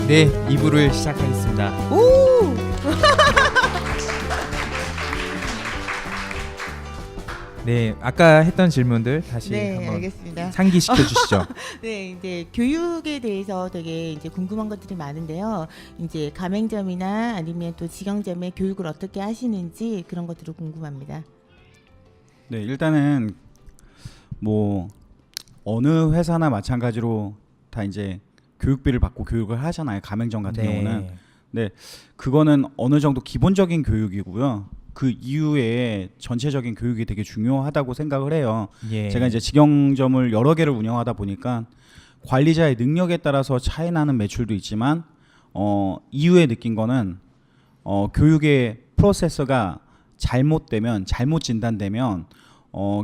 네, 2부를 시작하겠습니다. 오! 네, 아까 했던 질문들 다시 네, 한번 알겠습니다. 상기시켜 주시죠. 네, 이제 교육에 대해서 되게 이제 궁금한 것들이 많은데요. 이제 가맹점이나 아니면 또 직영점의 교육을 어떻게 하시는지 그런 것들이 궁금합니다. 네, 일단은 뭐 어느 회사나 마찬가지로 다 이제 교육비를 받고 교육을 하잖아요. 가맹점 같은 경우는. 네, 그거는 어느 정도 기본적인 교육이고요. 그 이후에 전체적인 교육이 되게 중요하다고 생각을 해요. 예. 제가 이제 직영점을 여러 개를 운영하다 보니까 관리자의 능력에 따라서 차이 나는 매출도 있지만 이후에 느낀 거는 교육의 프로세서가 잘못되면 잘못 진단되면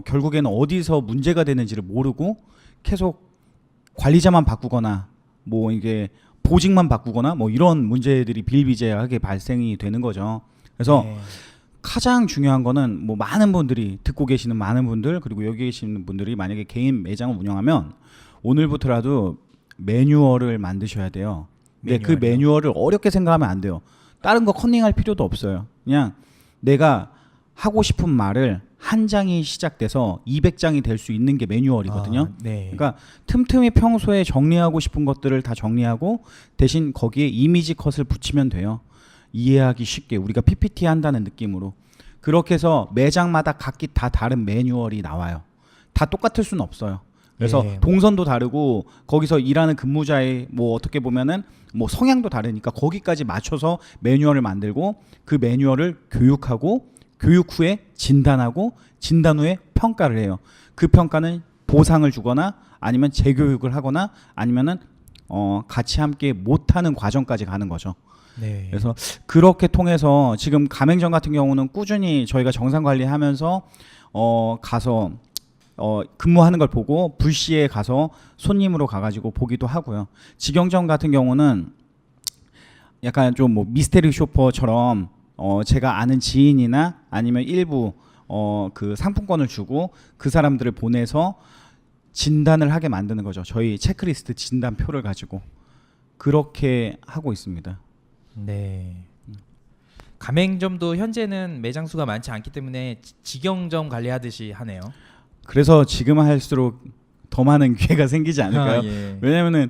결국에는 어디서 문제가 되는지를 모르고 계속 관리자만 바꾸거나 뭐 이게 보직만 바꾸거나 뭐 이런 문제들이 비일비재하게 발생이 되는 거죠. 그래서 네. 가장 중요한 거는 뭐 많은 분들이 듣고 계시는 많은 분들 그리고 여기 계시는 분들이 만약에 개인 매장을 운영하면 오늘부터라도 매뉴얼을 만드셔야 돼요. 근데 그 매뉴얼을 어렵게 생각하면 안 돼요. 다른 거 컨닝할 필요도 없어요. 그냥 내가 하고 싶은 말을 한 장이 시작돼서 200장이 될 수 있는 게 매뉴얼이거든요. 네. 그러니까 틈틈이 평소에 정리하고 싶은 것들을 다 정리하고 대신 거기에 이미지 컷을 붙이면 돼요. 이해하기 쉽게 우리가 PPT 한다는 느낌으로 그렇게 해서 매장마다 각기 다 다른 매뉴얼이 나와요. 다 똑같을 수는 없어요. 그래서 예. 동선도 다르고 거기서 일하는 근무자의 뭐 어떻게 보면은 뭐 성향도 다르니까 거기까지 맞춰서 매뉴얼을 만들고 그 매뉴얼을 교육하고 교육 후에 진단하고 진단 후에 평가를 해요. 그 평가는 보상을 주거나 아니면 재교육을 하거나 아니면은 같이 함께 못하는 과정까지 가는 거죠. 네. 그래서 그렇게 통해서 지금 가맹점 같은 경우는 꾸준히 저희가 정상 관리하면서 가서 근무하는 걸 보고 불시에 가서 손님으로 가가지고 보기도 하고요. 직영점 같은 경우는 약간 좀 뭐 미스테리 쇼퍼처럼 제가 아는 지인이나 아니면 일부 그 상품권을 주고 그 사람들을 보내서 진단을 하게 만드는 거죠. 저희 체크리스트 진단표를 가지고 그렇게 하고 있습니다. 네. 가맹점도 현재는 매장 수가 많지 않기 때문에 직영점 관리하듯이 하네요. 그래서 지금 할수록 더 많은 기회가 생기지 않을까요? 예. 왜냐면은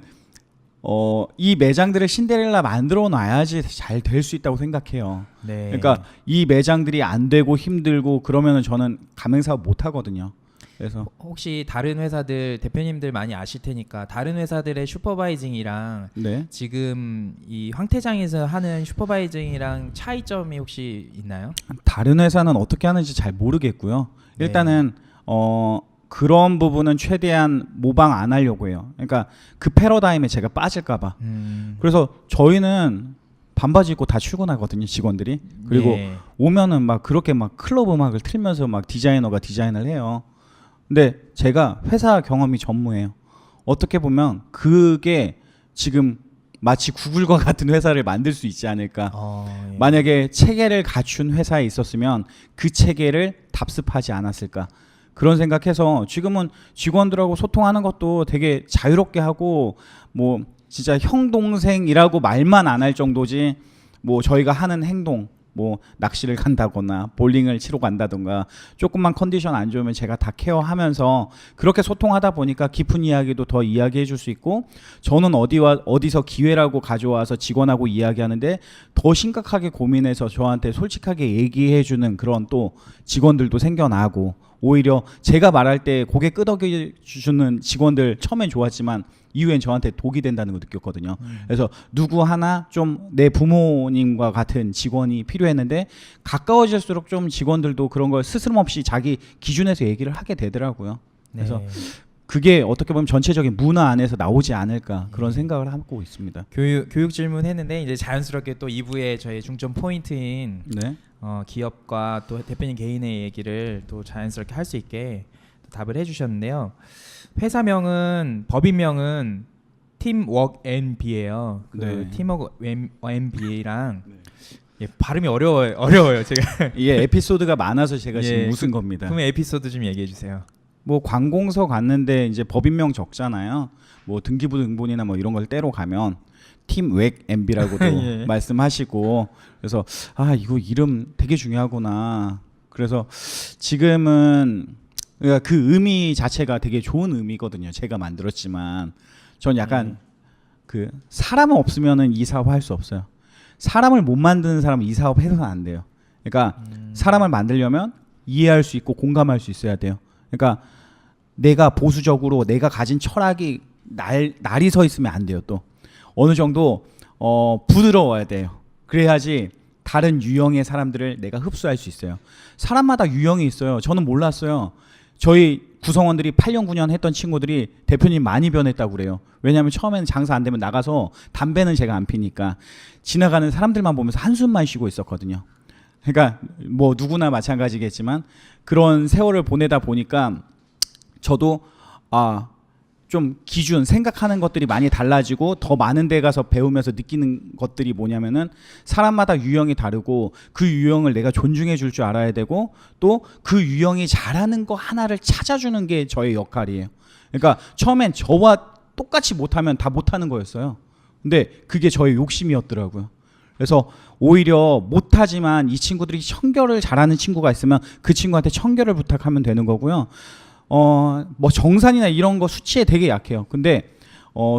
이 매장들을 신데렐라 만들어 놔야지 잘 될 수 있다고 생각해요. 네. 그러니까 이 매장들이 안 되고 힘들고 그러면은 저는 가맹사업 못 하거든요. 그래서 혹시 다른 회사들 대표님들 많이 아실 테니까 다른 회사들의 슈퍼바이징이랑 네. 지금 이 황태장에서 하는 슈퍼바이징이랑 차이점이 혹시 있나요? 다른 회사는 어떻게 하는지 잘 모르겠고요. 네. 일단은 그런 부분은 최대한 모방 안 하려고 해요. 그러니까 그 패러다임에 제가 빠질까봐. 그래서 저희는 반바지 입고 다 출근하거든요, 직원들이. 그리고 네. 오면은 막 그렇게 막 클럽 음악을 틀면서 막 디자이너가 디자인을 해요. 근데 제가 회사 경험이 전무해요. 어떻게 보면 그게 지금 마치 구글과 같은 회사를 만들 수 있지 않을까. 예. 만약에 체계를 갖춘 회사에 있었으면 그 체계를 답습하지 않았을까. 그런 생각해서 지금은 직원들하고 소통하는 것도 되게 자유롭게 하고 뭐 진짜 형 동생이라고 말만 안 할 정도지 뭐 저희가 하는 행동 뭐 낚시를 간다거나 볼링을 치러 간다던가 조금만 컨디션 안 좋으면 제가 다 케어하면서 그렇게 소통하다 보니까 깊은 이야기도 더 이야기해 줄 수 있고 저는 어디서 기회라고 가져와서 직원하고 이야기하는데 더 심각하게 고민해서 저한테 솔직하게 얘기해 주는 그런 또 직원들도 생겨나고 오히려 제가 말할 때 고개 끄덕여 주는 직원들 처음엔 좋았지만 이후엔 저한테 독이 된다는 걸 느꼈거든요. 그래서 누구 하나 좀 내 부모님과 같은 직원이 필요했는데 가까워질수록 좀 직원들도 그런 걸 스스럼없이 자기 기준에서 얘기를 하게 되더라고요. 그래서 네. 그게 어떻게 보면 전체적인 문화 안에서 나오지 않을까 그런 생각을 하고 있습니다. 교육 질문 했는데 이제 자연스럽게 또 2부에 저희 중점 포인트인 네. 기업과 또 대표님 개인의 얘기를 또 자연스럽게 할 수 있게 답을 해주셨는데요. 회사명은 법인명은 팀워크 NB예요. 그 네. 팀워크 NB랑 예, 발음이 어려워요 제가. 예, 에피소드가 많아서 제가 지금 예, 웃은 겁니다. 그럼 에피소드 좀 얘기해 주세요. 뭐 관공서 갔는데 이제 법인명 적잖아요. 뭐 등기부 등본이나 뭐 이런 걸 떼러 가면 팀웩 MB라고도 예. 말씀하시고 그래서 이거 이름 되게 중요하구나. 그래서 지금은 그러니까 그 의미 자체가 되게 좋은 의미거든요. 제가 만들었지만 전 약간 그 사람 없으면은 이 사업 할 수 없어요. 사람을 못 만드는 사람은 이 사업 해서는 안 돼요. 그러니까 사람을 만들려면 이해할 수 있고 공감할 수 있어야 돼요. 그러니까 내가 보수적으로 내가 가진 철학이 날이 서 있으면 안 돼요. 또 어느 정도 부드러워야 돼요. 그래야지 다른 유형의 사람들을 내가 흡수할 수 있어요. 사람마다 유형이 있어요. 저는 몰랐어요. 저희 구성원들이 8년 9년 했던 친구들이 대표님 많이 변했다고 그래요. 왜냐하면 처음에는 장사 안 되면 나가서 담배는 제가 안 피니까 지나가는 사람들만 보면서 한숨만 쉬고 있었거든요. 그러니까 뭐 누구나 마찬가지겠지만 그런 세월을 보내다 보니까 저도 좀 기준 생각하는 것들이 많이 달라지고 더 많은 데 가서 배우면서 느끼는 것들이 뭐냐면은 사람마다 유형이 다르고 그 유형을 내가 존중해 줄 줄 알아야 되고 또 그 유형이 잘하는 거 하나를 찾아주는 게 저의 역할이에요. 그러니까 처음엔 저와 똑같이 못하면 다 못하는 거였어요. 근데 그게 저의 욕심이었더라고요. 그래서 오히려 못하지만 이 친구들이 청결을 잘하는 친구가 있으면 그 친구한테 청결을 부탁하면 되는 거고요. 뭐 정산이나 이런 거 수치에 되게 약해요. 근데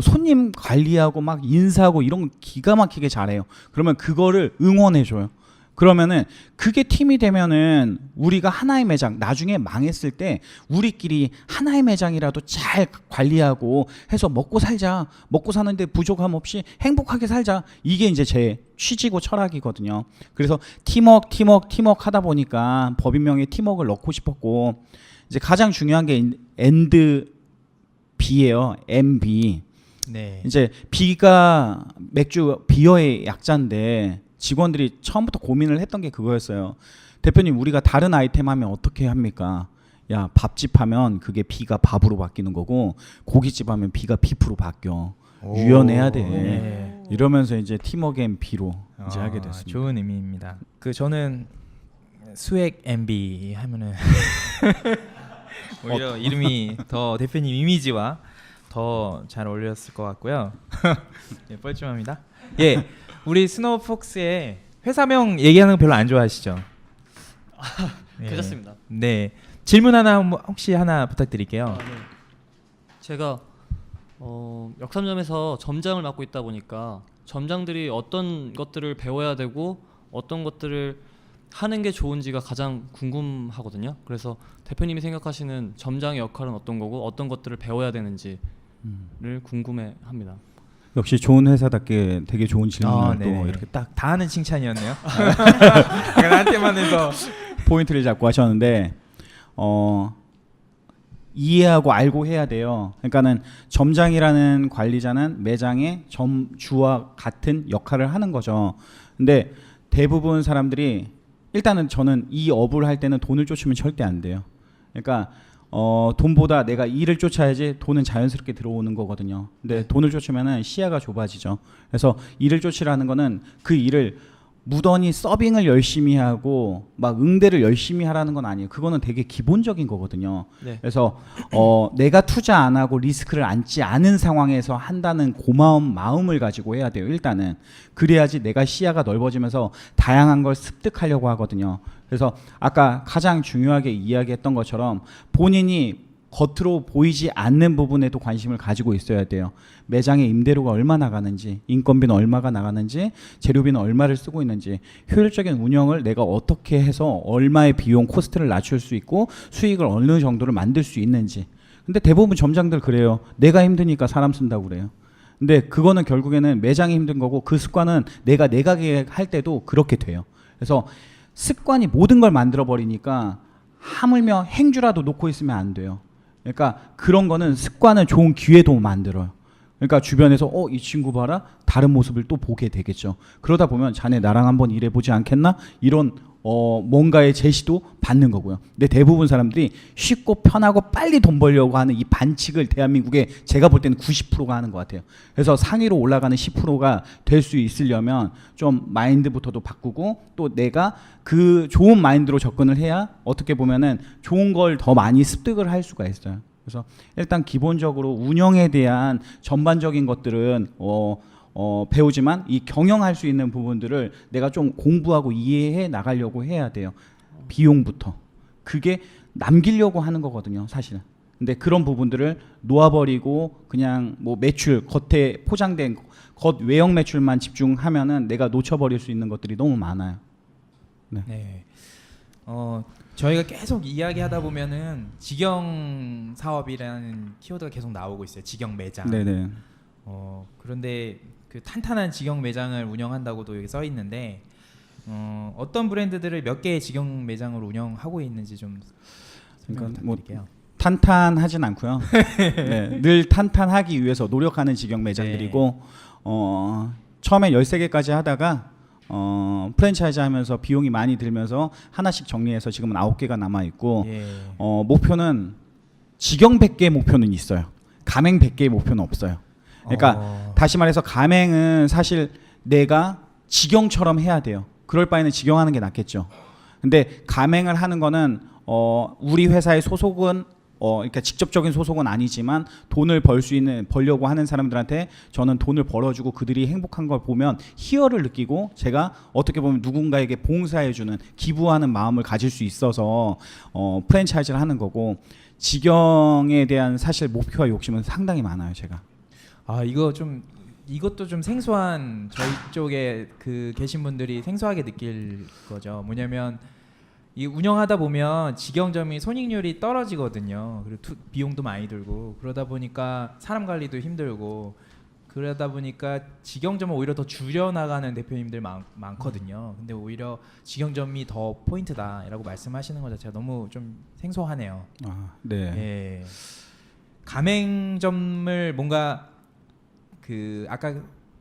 손님 관리하고 막 인사하고 이런 거 기가 막히게 잘해요. 그러면 그거를 응원해줘요. 그러면은 그게 팀이 되면은 우리가 하나의 매장 나중에 망했을 때 우리끼리 하나의 매장이라도 잘 관리하고 해서 먹고 살자. 먹고 사는데 부족함 없이 행복하게 살자. 이게 이제 제 취지고 철학이거든요. 그래서 팀워크 하다 보니까 법인명에 팀워크를 넣고 싶었고 이제 가장 중요한 게 엔드 B예요. MB. 네. 이제 B가 맥주 비어의 약자인데 직원들이 처음부터 고민을 했던 게 그거였어요. 대표님 우리가 다른 아이템 하면 어떻게 합니까? 야 밥집 하면 그게 B가 밥으로 바뀌는 거고 고깃집 하면 B가 비프로 바뀌어. 유연해야 돼. 네. 이러면서 이제 팀워크 앤 B로 이제 하게 됐습니다. 좋은 의미입니다. 저는 수액 MB 하면은 오히려 이름이 더 대표님 이미지와 더 잘 어울렸을 것 같고요. 예, 뻘쭘합니다. 예, 우리 스노우폭스의 회사명 얘기하는 거 별로 안 좋아하시죠? 예. 괜찮습니다. 네, 질문 하나 혹시 하나 부탁드릴게요. 네. 제가 역삼점에서 점장을 맡고 있다 보니까 점장들이 어떤 것들을 배워야 되고 어떤 것들을 하는 게 좋은지가 가장 궁금하거든요. 그래서 대표님이 생각하시는 점장의 역할은 어떤 거고 어떤 것들을 배워야 되는지를 궁금해합니다. 역시 좋은 회사답게 되게 좋은 질문을 또 네네. 이렇게 딱 다 하는 칭찬이었네요. 나한테만 해서 포인트를 잡고 하셨는데 이해하고 알고 해야 돼요. 그러니까는 점장이라는 관리자는 매장의 점주와 같은 역할을 하는 거죠. 근데 대부분 사람들이 일단은 저는 이 업을 할 때는 돈을 쫓으면 절대 안 돼요. 그러니까 돈보다 내가 일을 쫓아야지 돈은 자연스럽게 들어오는 거거든요. 근데 돈을 쫓으면은 시야가 좁아지죠. 그래서 일을 쫓으라는 거는 그 일을 무던히 서빙을 열심히 하고 막 응대를 열심히 하라는 건 아니에요. 그거는 되게 기본적인 거거든요. 네. 그래서 내가 투자 안 하고 리스크를 안지 않은 상황에서 한다는 고마운 마음을 가지고 해야 돼요. 일단은 그래야지 내가 시야가 넓어지면서 다양한 걸 습득하려고 하거든요. 그래서 아까 가장 중요하게 이야기했던 것처럼 본인이 겉으로 보이지 않는 부분에도 관심을 가지고 있어야 돼요. 매장의 임대료가 얼마 나가는지, 인건비는 얼마가 나가는지, 재료비는 얼마를 쓰고 있는지, 효율적인 운영을 내가 어떻게 해서 얼마의 비용 코스트를 낮출 수 있고 수익을 어느 정도를 만들 수 있는지. 근데 대부분 점장들 그래요. 내가 힘드니까 사람 쓴다고 그래요. 근데 그거는 결국에는 매장이 힘든 거고 그 습관은 내가 내가게 할 때도 그렇게 돼요. 그래서 습관이 모든 걸 만들어 버리니까 하물며 행주라도 놓고 있으면 안 돼요. 그러니까 그런 거는 습관은 좋은 기회도 만들어요. 그러니까 주변에서 이 친구 봐라 다른 모습을 또 보게 되겠죠. 그러다 보면 자네 나랑 한번 일해보지 않겠나 이런 뭔가의 제시도 받는 거고요. 근데 대부분 사람들이 쉽고 편하고 빨리 돈 벌려고 하는 이 반칙을 대한민국에 제가 볼 때는 90%가 하는 것 같아요. 그래서 상위로 올라가는 10%가 될 수 있으려면 좀 마인드부터도 바꾸고 또 내가 그 좋은 마인드로 접근을 해야 어떻게 보면은 좋은 걸 더 많이 습득을 할 수가 있어요. 그래서 일단 기본적으로 운영에 대한 전반적인 것들은 배우지만 이 경영할 수 있는 부분들을 내가 좀 공부하고 이해해 나가려고 해야 돼요. 비용부터. 그게 남기려고 하는 거거든요, 사실은. 근데 그런 부분들을 놓아버리고 그냥 뭐 매출 겉에 포장된 겉 외형 매출만 집중하면은 내가 놓쳐버릴 수 있는 것들이 너무 많아요. 네. 저희가 계속 이야기하다 보면은 직영 사업이라는 키워드가 계속 나오고 있어요. 직영 매장. 네네. 그런데 그 탄탄한 직영 매장을 운영한다고도 여기 써 있는데 어떤 브랜드들을 몇 개의 직영 매장을 운영하고 있는지 좀 설명 그러니까 뭐 부탁드릴게요. 탄탄하진 않고요. 네, 늘 탄탄하기 위해서 노력하는 직영 매장들이고 처음에 13개까지 하다가 프랜차이즈 하면서 비용이 많이 들면서 하나씩 정리해서 지금은 9개가 남아 있고 예. 목표는 직영 100개 목표는 있어요. 가맹 100개의 목표는 없어요. 그러니까 다시 말해서 가맹은 사실 내가 직영처럼 해야 돼요. 그럴 바에는 직영하는 게 낫겠죠. 근데 가맹을 하는 거는 우리 회사의 소속은 그러니까 직접적인 소속은 아니지만 돈을 벌려고 하는 사람들한테 저는 돈을 벌어주고 그들이 행복한 걸 보면 희열을 느끼고 제가 어떻게 보면 누군가에게 봉사해주는 기부하는 마음을 가질 수 있어서 프랜차이즈를 하는 거고 직영에 대한 사실 목표와 욕심은 상당히 많아요, 제가. 이것도 좀 생소한 저희 쪽에 그 계신 분들이 생소하게 느낄 거죠. 뭐냐면 이 운영하다 보면 직영점이 손익률이 떨어지거든요. 그리고 비용도 많이 들고 그러다 보니까 사람 관리도 힘들고 그러다 보니까 직영점을 오히려 더 줄여나가는 대표님들 많거든요. 근데 오히려 직영점이 더 포인트다라고 말씀하시는 것 자체가 너무 좀 생소하네요. 네. 예. 가맹점을 뭔가 그 아까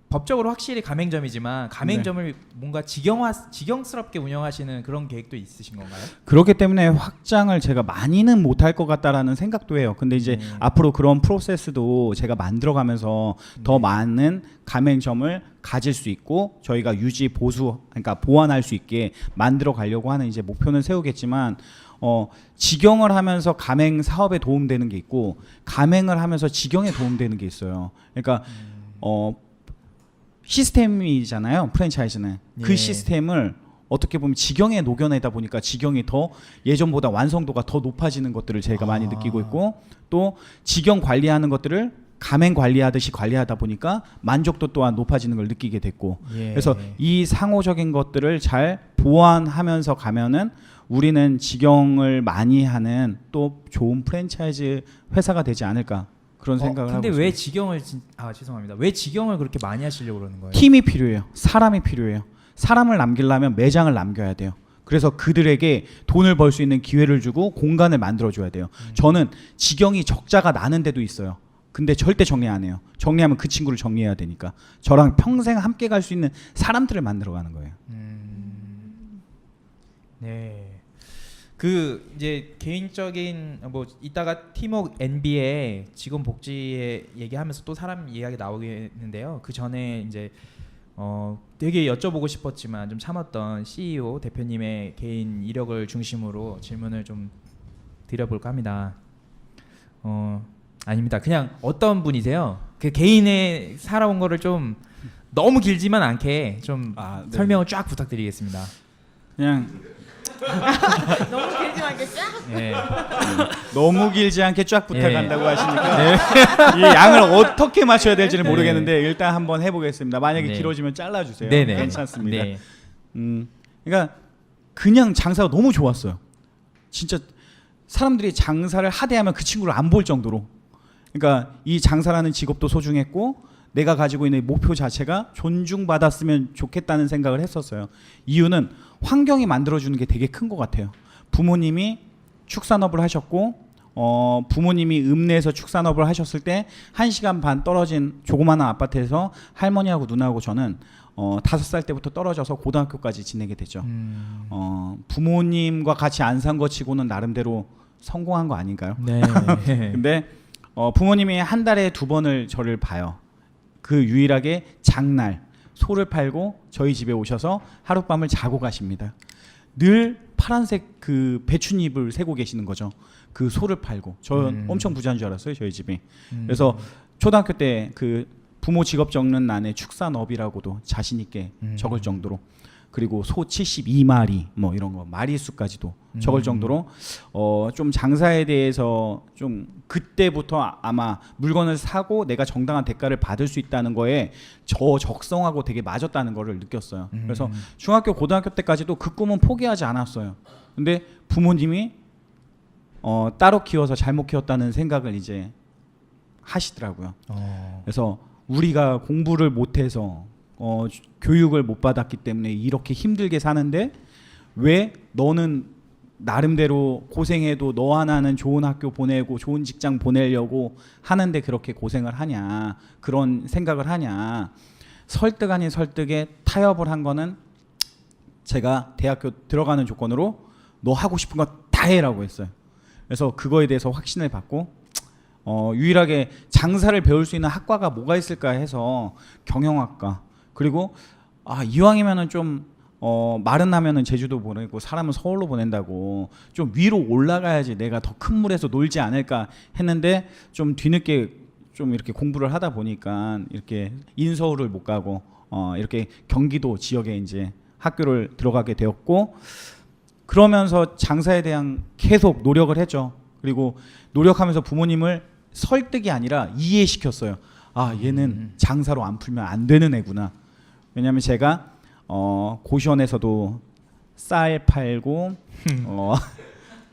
법적으로 확실히 가맹점이지만 가맹점을 뭔가 직영스럽게 운영하시는 그런 계획도 있으신 건가요? 그렇기 때문에 확장을 제가 많이는 못할 것 같다라는 생각도 해요. 근데 이제 앞으로 그런 프로세스도 제가 만들어가면서 더 많은 가맹점을 가질 수 있고 저희가 유지 보수 그러니까 보완할 수 있게 만들어 가려고 하는 이제 목표는 세우겠지만 직영을 하면서 가맹 사업에 도움되는 게 있고 가맹을 하면서 직영에 도움되는 게 있어요. 그러니까 시스템이잖아요. 프랜차이즈는 그 예. 시스템을 어떻게 보면 직영에 녹여내다 보니까 직영이 더 예전보다 완성도가 더 높아지는 것들을 제가 많이 느끼고 있고 또 직영 관리하는 것들을 가맹 관리하듯이 관리하다 보니까 만족도 또한 높아지는 걸 느끼게 됐고 예. 그래서 이 상호적인 것들을 잘 보완하면서 가면은 우리는 직영을 많이 하는 또 좋은 프랜차이즈 회사가 되지 않을까 그런 생각을 하고 근데 있습니다. 왜 직영을 죄송합니다. 왜 직영을 그렇게 많이 하시려고 그러는 거예요? 팀이 필요해요. 사람이 필요해요. 사람을 남기려면 매장을 남겨야 돼요. 그래서 그들에게 돈을 벌 수 있는 기회를 주고 공간을 만들어줘야 돼요. 저는 직영이 적자가 나는 데도 있어요. 근데 절대 정리 안 해요. 정리하면 그 친구를 정리해야 되니까. 저랑 평생 함께 갈 수 있는 사람들을 만들어가는 거예요. 네. 그 이제 개인적인 뭐 이따가 팀워크 NB에 직원 복지에 얘기하면서 또 사람 이야기 나오겠는데요. 그 전에 이제 되게 여쭤보고 싶었지만 좀 참았던 CEO 대표님의 개인 이력을 중심으로 질문을 좀 드려볼까 합니다. 아닙니다. 그냥 어떤 분이세요? 그 개인의 살아온 거를 좀 너무 길지만 않게 좀 네. 설명을 쫙 부탁드리겠습니다. 그냥 너무 길지 않겠죠? 예. 너무 길지 않게 쫙 부탁한다고 예. 하시니까 이 양을 어떻게 맞춰야 될지는 모르겠는데 일단 한번 해보겠습니다. 만약에 네. 길어지면 잘라주세요. 네네. 괜찮습니다. 네. 그러니까 그냥 장사가 너무 좋았어요. 진짜 사람들이 장사를 하대하면 그 친구를 안 볼 정도로. 그러니까 이 장사라는 직업도 소중했고 내가 가지고 있는 목표 자체가 존중받았으면 좋겠다는 생각을 했었어요. 이유는 환경이 만들어주는 게 되게 큰 것 같아요. 부모님이 축산업을 하셨고 부모님이 읍내에서 축산업을 하셨을 때 1시간 반 떨어진 조그마한 아파트에서 할머니하고 누나하고 저는 5살 때부터 떨어져서 고등학교까지 지내게 되죠. 부모님과 같이 안 산 것 치고는 나름대로 성공한 거 아닌가요? 네. 근데 부모님이 한 달에 2번을 저를 봐요. 그 유일하게 장날 소를 팔고 저희 집에 오셔서 하룻밤을 자고 가십니다. 늘 파란색 그 배춧잎을 세고 계시는 거죠. 그 소를 팔고. 저는 엄청 부자인 줄 알았어요, 저희 집이. 그래서 초등학교 때 그 부모 직업 적는 난에 축산업이라고도 자신 있게 적을 정도로, 그리고 소 72마리 뭐 이런 거 마리수까지도 적을 정도로 좀 장사에 대해서 좀 그때부터 아마 물건을 사고 내가 정당한 대가를 받을 수 있다는 거에 저 적성하고 되게 맞았다는 거를 느꼈어요. 그래서 중학교 고등학교 때까지도 그 꿈은 포기하지 않았어요. 근데 부모님이 따로 키워서 잘못 키웠다는 생각을 이제 하시더라고요. 그래서 우리가 공부를 못해서 교육을 못 받았기 때문에 이렇게 힘들게 사는데 왜 너는 나름대로 고생해도 너 하나는 좋은 학교 보내고 좋은 직장 보내려고 하는데 그렇게 고생을 하냐, 그런 생각을 하냐. 설득 아닌 설득에 타협을 한 거는 제가 대학교 들어가는 조건으로 너 하고 싶은 거 다 해라고 했어요. 그래서 그거에 대해서 확신을 받고 유일하게 장사를 배울 수 있는 학과가 뭐가 있을까 해서 경영학과, 그리고 이왕이면은 좀 말은 하면은 제주도 보내고 사람은 서울로 보낸다고 좀 위로 올라가야지 내가 더 큰 물에서 놀지 않을까 했는데 좀 뒤늦게 좀 이렇게 공부를 하다 보니까 이렇게 인서울을 못 가고 이렇게 경기도 지역에 이제 학교를 들어가게 되었고, 그러면서 장사에 대한 계속 노력을 했죠. 그리고 노력하면서 부모님을 설득이 아니라 이해시켰어요. 얘는 장사로 안 풀면 안 되는 애구나. 왜냐하면 제가 고시원에서도 쌀 팔고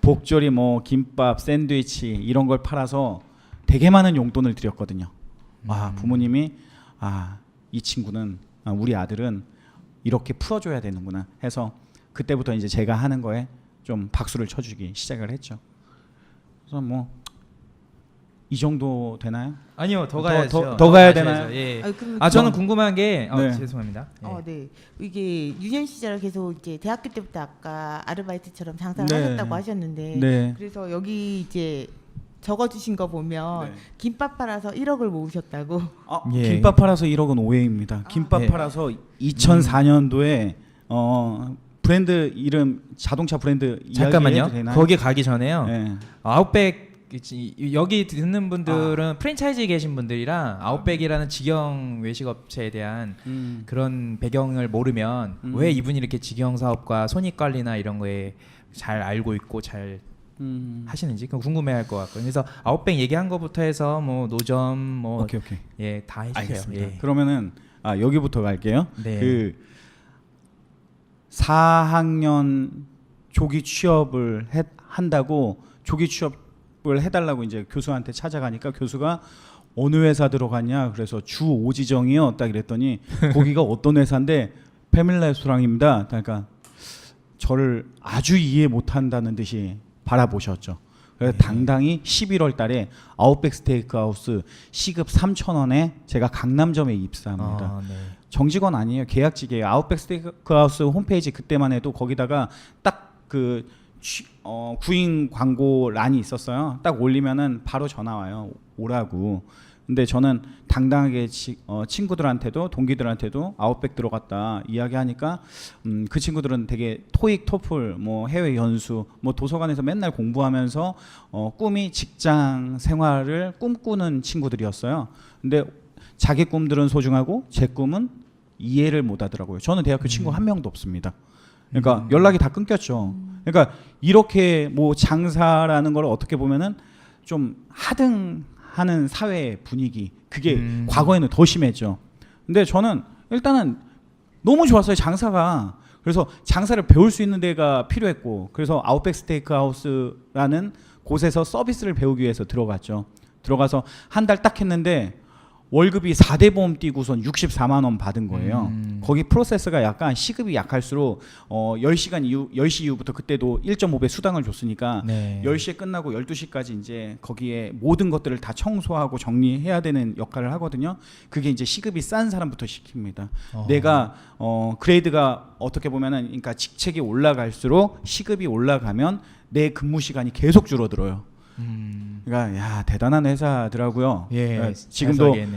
복조리 뭐 김밥, 샌드위치 이런 걸 팔아서 되게 많은 용돈을 드렸거든요. 부모님이 이 친구는 우리 아들은 이렇게 풀어줘야 되는구나 해서 그때부터 이제 제가 하는 거에 좀 박수를 쳐주기 시작을 했죠. 그래서 뭐 이 정도 되나요? 아니요, 더 가야죠. 더 가야 가셔야죠. 되나요? 예. 그럼 저는 궁금한 게 네. 죄송합니다. 예. 네. 이게 유년 시절 계속 이제 대학교 때부터 아까 아르바이트처럼 장사를 네. 하셨다고 하셨는데, 네. 그래서 여기 이제 적어주신 거 보면 네. 김밥 팔아서 1억을 모으셨다고. 예. 김밥 팔아서 1억은 오해입니다. 김밥 네. 팔아서 2004년도에 브랜드 이름 자동차 브랜드 잠깐만요. 이야기해도 되나요? 거기 가기 전에요. 네. 아웃백 여기 듣는 분들은 프랜차이즈에 계신 분들이랑 아웃백이라는 직영 외식업체에 대한 그런 배경을 모르면 왜 이분이 이렇게 직영 사업과 손익 관리나 이런 거에 잘 알고 있고 잘 하시는지 그거 궁금해할 것 같고요. 그래서 아웃백 얘기한 거부터 해서 뭐 노점 뭐 오케이. 예, 다 해주세요. 알겠습니다. 예. 그러면은 여기부터 갈게요. 네. 그 4학년 조기 취업을 한다고 조기 취업을 해달라고 이제 교수한테 찾아가니까 교수가 어느 회사 들어갔냐 그래서 주 오지정이요 딱 이랬더니 거기가 어떤 회사인데 패밀리 레스토랑입니다. 그러니까 저를 아주 이해 못한다는 듯이 바라보셨죠. 그래서 당당히 11월 달에 아웃백 스테이크하우스 시급 3,000원에 제가 강남점에 입사합니다. 네. 정직원 아니에요. 계약직이에요. 아웃백 스테이크하우스 홈페이지 그때만 해도 거기다가 딱 그 구인 광고 란이 있었어요. 딱 올리면은 바로 전화 와요. 오라고. 근데 저는 당당하게 친구들한테도 동기들한테도 아웃백 들어갔다 이야기하니까 그 친구들은 되게 토익, 토플, 뭐 해외 연수, 뭐 도서관에서 맨날 공부하면서 꿈이 직장 생활을 꿈꾸는 친구들이었어요. 근데 자기 꿈들은 소중하고 제 꿈은 이해를 못 하더라고요. 저는 대학교 친구 한 명도 없습니다. 그러니까 연락이 다 끊겼죠. 그러니까 이렇게 뭐 장사라는 걸 어떻게 보면은 좀 하등하는 사회 분위기 그게 과거에는 더 심했죠. 근데 저는 일단은 너무 좋았어요 장사가. 그래서 장사를 배울 수 있는 데가 필요했고 그래서 아웃백 스테이크하우스라는 곳에서 서비스를 배우기 위해서 들어갔죠. 들어가서 한 달 딱 했는데 월급이 4대 보험 띄고선 64만 원 받은 거예요. 거기 프로세스가 약간 시급이 약할수록 10시 이후부터 그때도 1.5배 수당을 줬으니까 네. 10시에 끝나고 12시까지 이제 거기에 모든 것들을 다 청소하고 정리해야 되는 역할을 하거든요. 그게 이제 시급이 싼 사람부터 시킵니다. 내가 그레이드가 어떻게 보면은 그러니까 직책이 올라갈수록 시급이 올라가면 내 근무 시간이 계속 줄어들어요. 그러니까 야 대단한 회사더라고요. 예, 지금도 잘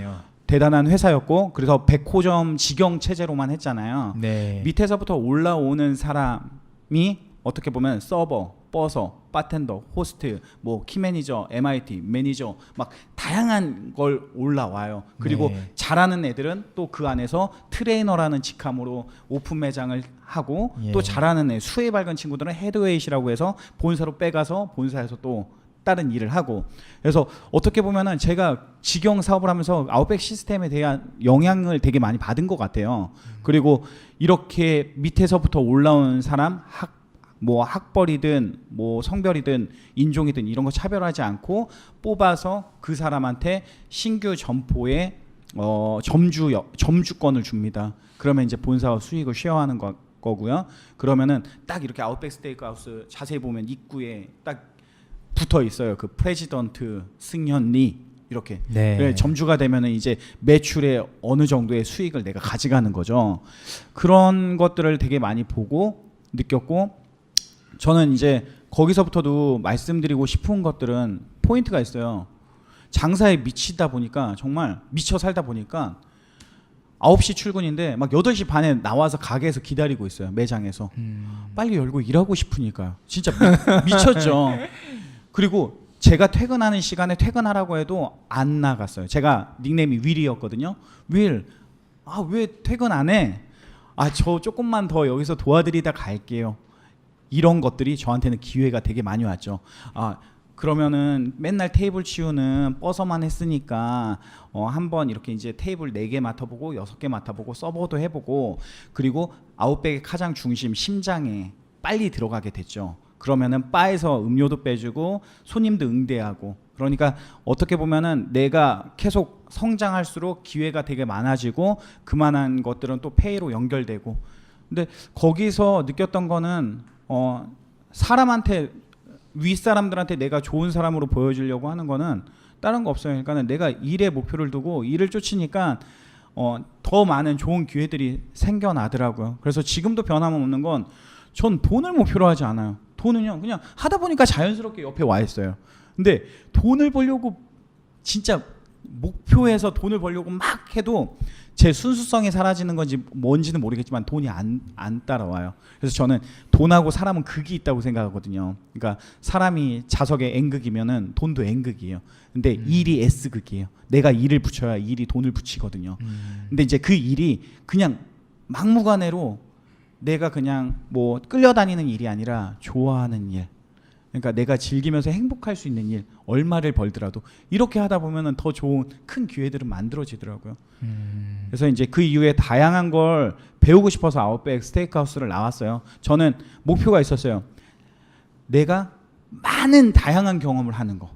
대단한 회사였고 그래서 100호점 직영 체제로만 했잖아요. 네. 밑에서부터 올라오는 사람이 어떻게 보면 서버, 버서, 바텐더, 호스트, 뭐 키매니저, MIT 매니저 막 다양한 걸 올라와요. 그리고 네. 잘하는 애들은 또 그 안에서 트레이너라는 직함으로 오픈 매장을 하고 예. 또 잘하는 애 수혜 밝은 친구들은 헤드웨이시라고 해서 본사로 빼가서 본사에서 또 다른 일을 하고 그래서 어떻게 보면은 제가 직영 사업을 하면서 아웃백 시스템에 대한 영향을 되게 많이 받은 것 같아요. 그리고 이렇게 밑에서부터 올라온 사람 뭐 학벌이든 뭐 성별이든 인종이든 이런 거 차별하지 않고 뽑아서 그 사람한테 신규 점포에 점주권을 줍니다. 그러면 이제 본사와 수익을 쉐어하는 거고요. 그러면은 딱 이렇게 아웃백 스테이크하우스 자세히 보면 입구에 딱 붙어 있어요. 그 프레지던트 승현리 이렇게. 네. 그래, 점주가 되면은 이제 매출의 어느 정도의 수익을 내가 가져가는 거죠. 그런 것들을 되게 많이 보고 느꼈고 저는 이제 거기서부터도 말씀드리고 싶은 것들은 포인트가 있어요. 장사에 미치다 보니까 정말 미쳐 살다 보니까 9시 출근인데 막 8시 반에 나와서 가게에서 기다리고 있어요. 매장에서. 빨리 열고 일하고 싶으니까요. 진짜 미쳤죠. 그리고 제가 퇴근하는 시간에 퇴근하라고 해도 안 나갔어요. 제가 닉네임이 윌이었거든요. 윌, 왜 퇴근 안 해? 저 조금만 더 여기서 도와드리다 갈게요. 이런 것들이 저한테는 기회가 되게 많이 왔죠. 그러면은 맨날 테이블 치우는 버서만 했으니까 한번 이렇게 이제 테이블 4개 맡아보고 6개 맡아보고 서버도 해보고 그리고 아웃백의 가장 중심 심장에 빨리 들어가게 됐죠. 그러면은 바에서 음료도 빼주고 손님도 응대하고 그러니까 어떻게 보면은 내가 계속 성장할수록 기회가 되게 많아지고 그만한 것들은 또 페이로 연결되고 근데 거기서 느꼈던 거는 사람한테 윗사람들한테 내가 좋은 사람으로 보여주려고 하는 거는 다른 거 없어요. 그러니까 내가 일에 목표를 두고 일을 쫓으니까 더 많은 좋은 기회들이 생겨나더라고요. 그래서 지금도 변함없는 건 전 돈을 목표로 하지 않아요. 돈은요 그냥 하다 보니까 자연스럽게 옆에 와 있어요. 근데 돈을 벌려고 진짜 목표해서 돈을 벌려고 막 해도 제 순수성이 사라지는 건지 뭔지는 모르겠지만 돈이 안 따라와요. 그래서 저는 돈하고 사람은 극이 있다고 생각하거든요. 그러니까 사람이 자석의 N극이면은 돈도 N극이에요. 근데 일이 S극이에요. 내가 일을 붙여야 일이 돈을 붙이거든요. 근데 이제 그 일이 그냥 막무가내로 내가 그냥 뭐 끌려다니는 일이 아니라 좋아하는 일. 그러니까 내가 즐기면서 행복할 수 있는 일, 얼마를 벌더라도 이렇게 하다 보면은 더 좋은 큰 기회들은 만들어지더라고요. 그래서 이제 그 이후에 다양한 걸 배우고 싶어서 아웃백 스테이크하우스를 나왔어요. 저는 목표가 있었어요. 내가 많은 다양한 경험을 하는 거.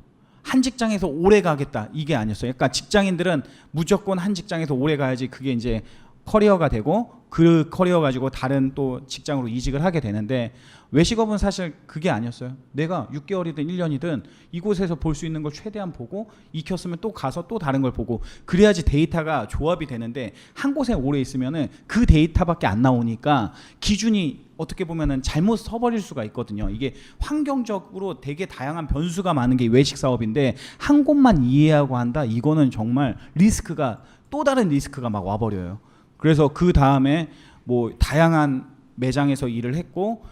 한 직장에서 오래 가겠다 이게 아니었어요. 그러니까 직장인들은 무조건 한 직장에서 오래 가야지 그게 이제 커리어가 되고 그 커리어 가지고 다른 또 직장으로 이직을 하게 되는데 외식업은 사실 그게 아니었어요. 내가 6개월이든 1년이든 이곳에서 볼 수 있는 걸 최대한 보고 익혔으면 또 가서 또 다른 걸 보고 그래야지 데이터가 조합이 되는데 한 곳에 오래 있으면은 그 데이터밖에 안 나오니까 기준이 어떻게 보면은 잘못 서버릴 수가 있거든요. 이게 환경적으로 되게 다양한 변수가 많은 게 외식 사업인데 한 곳만 이해하고 한다. 이거는 정말 리스크가 또 다른 리스크가 막 와버려요. 그래서 그 다음에 뭐 다양한 매장에서 일을 했고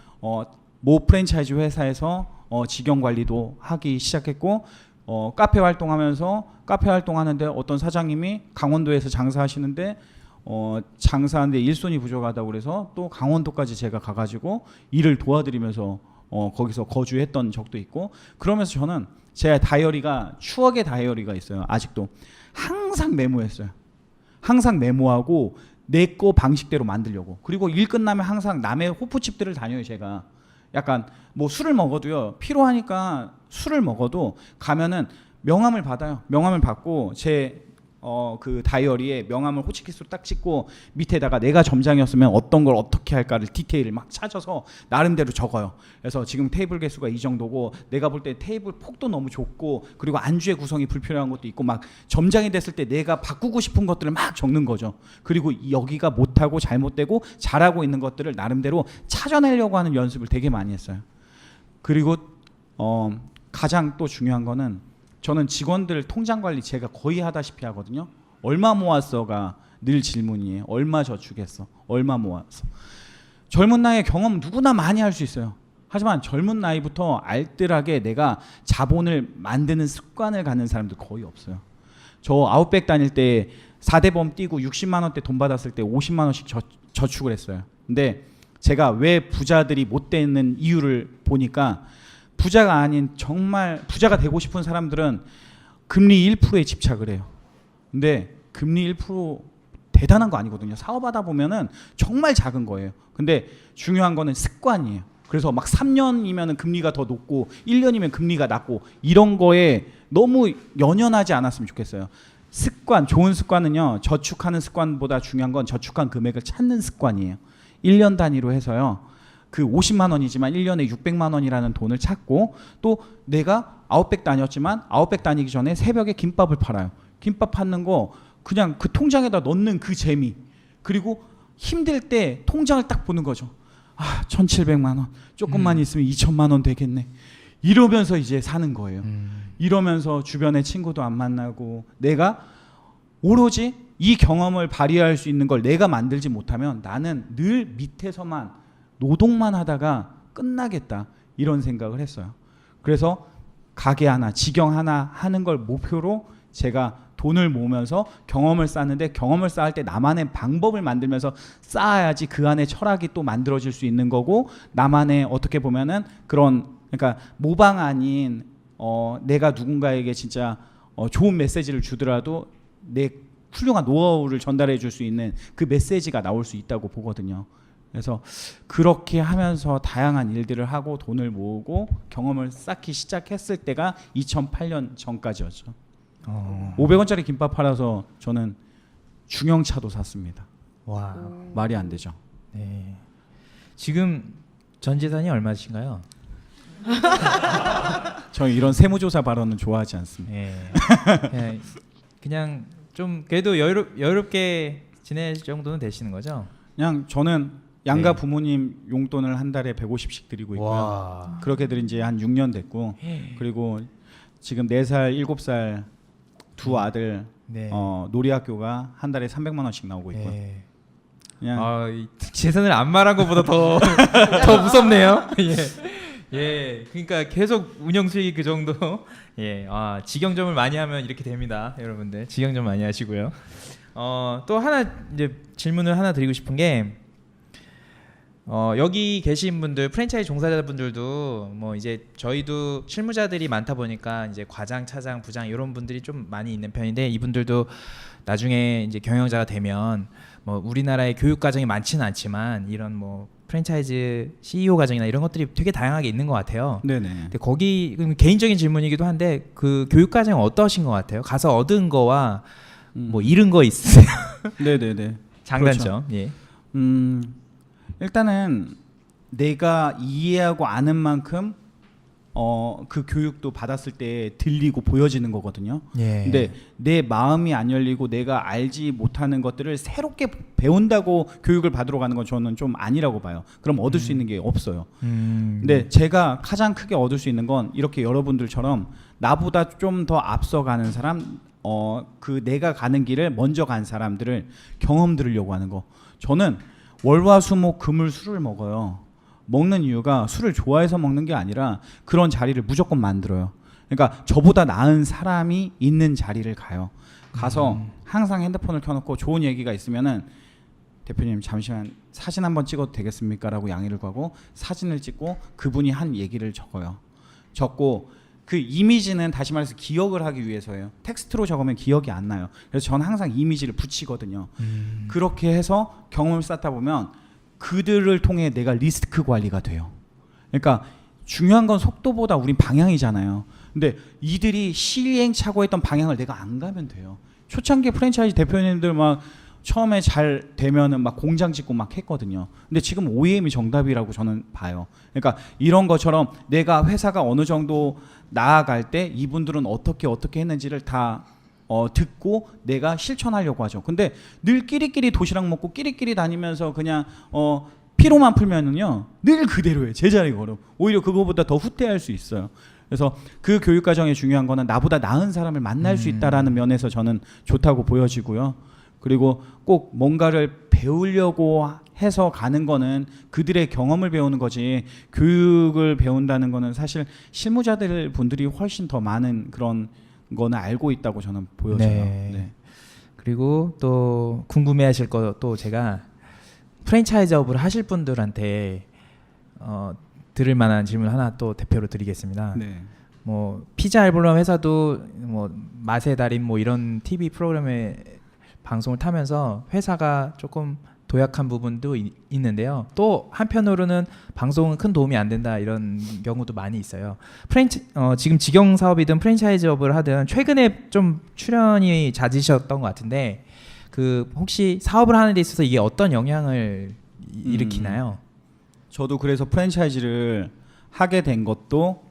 모 프랜차이즈 회사에서 직영 관리도 하기 시작했고 카페 활동하면서 카페 활동하는데 어떤 사장님이 강원도에서 장사하시는데 장사하는데 일손이 부족하다고 그래서 또 강원도까지 제가 가가지고 일을 도와드리면서 거기서 거주했던 적도 있고 그러면서 저는 제 다이어리가 추억의 다이어리가 있어요. 아직도 항상 메모했어요. 항상 메모하고 내 거 방식대로 만들려고. 그리고 일 끝나면 항상 남의 호프집들을 다녀요. 제가 약간 뭐 술을 먹어도요 필요하니까 술을 먹어도 가면은 명함을 받아요. 명함을 받고 제 그 다이어리에 명함을 호치키스로 딱 찍고 밑에다가 내가 점장이었으면 어떤 걸 어떻게 할까를 디테일을 막 찾아서 나름대로 적어요. 그래서 지금 테이블 개수가 이 정도고 내가 볼 때 테이블 폭도 너무 좁고 그리고 안주의 구성이 불필요한 것도 있고 막 점장이 됐을 때 내가 바꾸고 싶은 것들을 막 적는 거죠. 그리고 여기가 못하고 잘못되고 잘하고 있는 것들을 나름대로 찾아내려고 하는 연습을 되게 많이 했어요. 그리고 가장 또 중요한 거는 저는 직원들 통장 관리 제가 거의 하다시피 하거든요. 얼마 모았어가 늘 질문이에요. 얼마 저축했어? 얼마 모았어? 젊은 나이에 경험 누구나 많이 할 수 있어요. 하지만 젊은 나이부터 알뜰하게 내가 자본을 만드는 습관을 갖는 사람들 거의 없어요. 저 아웃백 다닐 때 4대보험 뛰고 60만 원대 돈 받았을 때 50만 원씩 저축을 했어요. 근데 제가 왜 부자들이 못 되는 이유를 보니까 부자가 아닌 정말 부자가 되고 싶은 사람들은 금리 1%에 집착을 해요. 근데 금리 1% 대단한 거 아니거든요. 사업하다 보면은 정말 작은 거예요. 근데 중요한 거는 습관이에요. 그래서 막 3년이면 금리가 더 높고 1년이면 금리가 낮고 이런 거에 너무 연연하지 않았으면 좋겠어요. 습관, 좋은 습관은요. 저축하는 습관보다 중요한 건 저축한 금액을 찾는 습관이에요. 1년 단위로 해서요. 그 50만 원이지만 1년에 600만 원이라는 돈을 찾고 또 내가 아웃백 다녔지만 아웃백 다니기 전에 새벽에 김밥을 팔아요. 김밥 받는 거 그냥 그 통장에다 넣는 그 재미. 그리고 힘들 때 통장을 딱 보는 거죠. 아, 1,700만 원. 조금만 있으면 2,000만 원 되겠네. 이러면서 이제 사는 거예요. 이러면서 주변에 친구도 안 만나고 내가 오로지 이 경험을 발휘할 수 있는 걸 내가 만들지 못하면 나는 늘 밑에서만 노동만 하다가 끝나겠다. 이런 생각을 했어요. 그래서 가게 하나, 직영 하나 하는 걸 목표로 제가 돈을 모으면서 경험을 쌓는데 경험을 쌓을 때 나만의 방법을 만들면서 쌓아야지 그 안에 철학이 또 만들어질 수 있는 거고 나만의 어떻게 보면은 그런 그러니까 모방 아닌 내가 누군가에게 진짜 좋은 메시지를 주더라도 내 훌륭한 노하우를 전달해 줄 수 있는 그 메시지가 나올 수 있다고 보거든요. 그래서 그렇게 하면서 다양한 일들을 하고 돈을 모으고 경험을 쌓기 시작했을 때가 2008년 전까지였죠. 500원짜리 김밥 팔아서 저는 중형차도 샀습니다. 와. 말이 안 되죠. 네. 지금 전 재산이 얼마신가요? 저 이런 세무조사 발언은 좋아하지 않습니다. 네. 그냥 좀 그래도 여유롭게 지낼 정도는 되시는 거죠? 그냥 저는 양가 네. 부모님 용돈을 한 달에 150씩 드리고 있고요. 와. 그렇게 드린 지 한 6년 됐고 그리고 지금 4살, 7살 두 아들 네. 놀이학교가 한 달에 300만 원씩 나오고 있고요. 네. 그냥 이 재산을 안 말한 것보다 더 무섭네요. 예. 그러니까 계속 운영 수익이 그 정도. 예. 직영점을 많이 하면 이렇게 됩니다, 여러분들. 직영점 많이 하시고요. 또 하나 이제 질문을 하나 드리고 싶은 게 여기 계신 분들 프랜차이즈 종사자분들도 뭐 이제 저희도 실무자들이 많다 보니까 이제 과장, 차장, 부장 이런 분들이 좀 많이 있는 편인데 이분들도 나중에 이제 경영자가 되면 뭐 우리나라의 교육 과정이 많지는 않지만 이런 뭐 프랜차이즈 CEO 과정이나 이런 것들이 되게 다양하게 있는 것 같아요. 네네. 근데 거기 개인적인 질문이기도 한데 그 교육 과정 어떠신 것 같아요? 가서 얻은 거와 뭐 잃은 거 있으세요? 네네네. 장단점. 예. 일단은 내가 이해하고 아는 만큼 그 교육도 받았을 때 들리고 보여지는 거거든요. 예. 근데 내 마음이 안 열리고 내가 알지 못하는 것들을 새롭게 배운다고 교육을 받으러 가는 건 저는 좀 아니라고 봐요. 그럼 얻을 수 있는 게 없어요. 근데 제가 가장 크게 얻을 수 있는 건 이렇게 여러분들처럼 나보다 좀 더 앞서가는 사람, 그 내가 가는 길을 먼저 간 사람들을 경험 들으려고 하는 거. 저는 월화수목 금을 술을 먹어요. 먹는 이유가 술을 좋아해서 먹는 게 아니라 그런 자리를 무조건 만들어요. 그러니까 저보다 나은 사람이 있는 자리를 가요. 가서 항상 핸드폰을 켜놓고 좋은 얘기가 있으면은 대표님 잠시만 사진 한번 찍어도 되겠습니까? 라고 양해를 구하고 사진을 찍고 그분이 한 얘기를 적어요. 적고 그 이미지는 다시 말해서 기억을 하기 위해서예요. 텍스트로 적으면 기억이 안 나요. 그래서 저는 항상 이미지를 붙이거든요. 그렇게 해서 경험을 쌓다 보면 그들을 통해 내가 리스크 관리가 돼요. 그러니까 중요한 건 속도보다 우린 방향이잖아요. 근데 이들이 시행착오했던 방향을 내가 안 가면 돼요. 초창기 프랜차이즈 대표님들 막 처음에 잘 되면은 막 공장 짓고 막 했거든요. 근데 지금 OEM이 정답이라고 저는 봐요. 그러니까 이런 것처럼 내가 회사가 어느 정도 나아갈 때 이분들은 어떻게 했는지를 다 듣고 내가 실천하려고 하죠. 근데 늘 끼리끼리 도시락 먹고 끼리끼리 다니면서 그냥 피로만 풀면은요 늘 그대로예요. 제자리 걸음. 오히려 그거보다 더 후퇴할 수 있어요. 그래서 그 교육 과정에 중요한 거는 나보다 나은 사람을 만날 수 있다라는 면에서 저는 좋다고 보여지고요. 그리고 꼭 뭔가를 배우려고 해서 가는 거는 그들의 경험을 배우는 거지 교육을 배운다는 거는 사실 실무자들 분들이 훨씬 더 많은 그런 거는 알고 있다고 저는 보여져요. 네. 네. 그리고 또 궁금해하실 거 또 제가 프랜차이즈업을 하실 분들한테 들을 만한 질문 하나 또 대표로 드리겠습니다. 네. 뭐 피자 알볼럼 회사도 뭐 맛의 달인 뭐 이런 TV 프로그램에 방송을 타면서 회사가 조금 도약한 부분도 있는데요. 또 한편으로는 방송은 큰 도움이 안 된다 이런 경우도 많이 있어요. 지금 직영 사업이든 프랜차이즈업을 하든 최근에 좀 출연이 잦으셨던 것 같은데 그 혹시 사업을 하는 데 있어서 이게 어떤 영향을 일으키나요? 저도 그래서 프랜차이즈를 하게 된 것도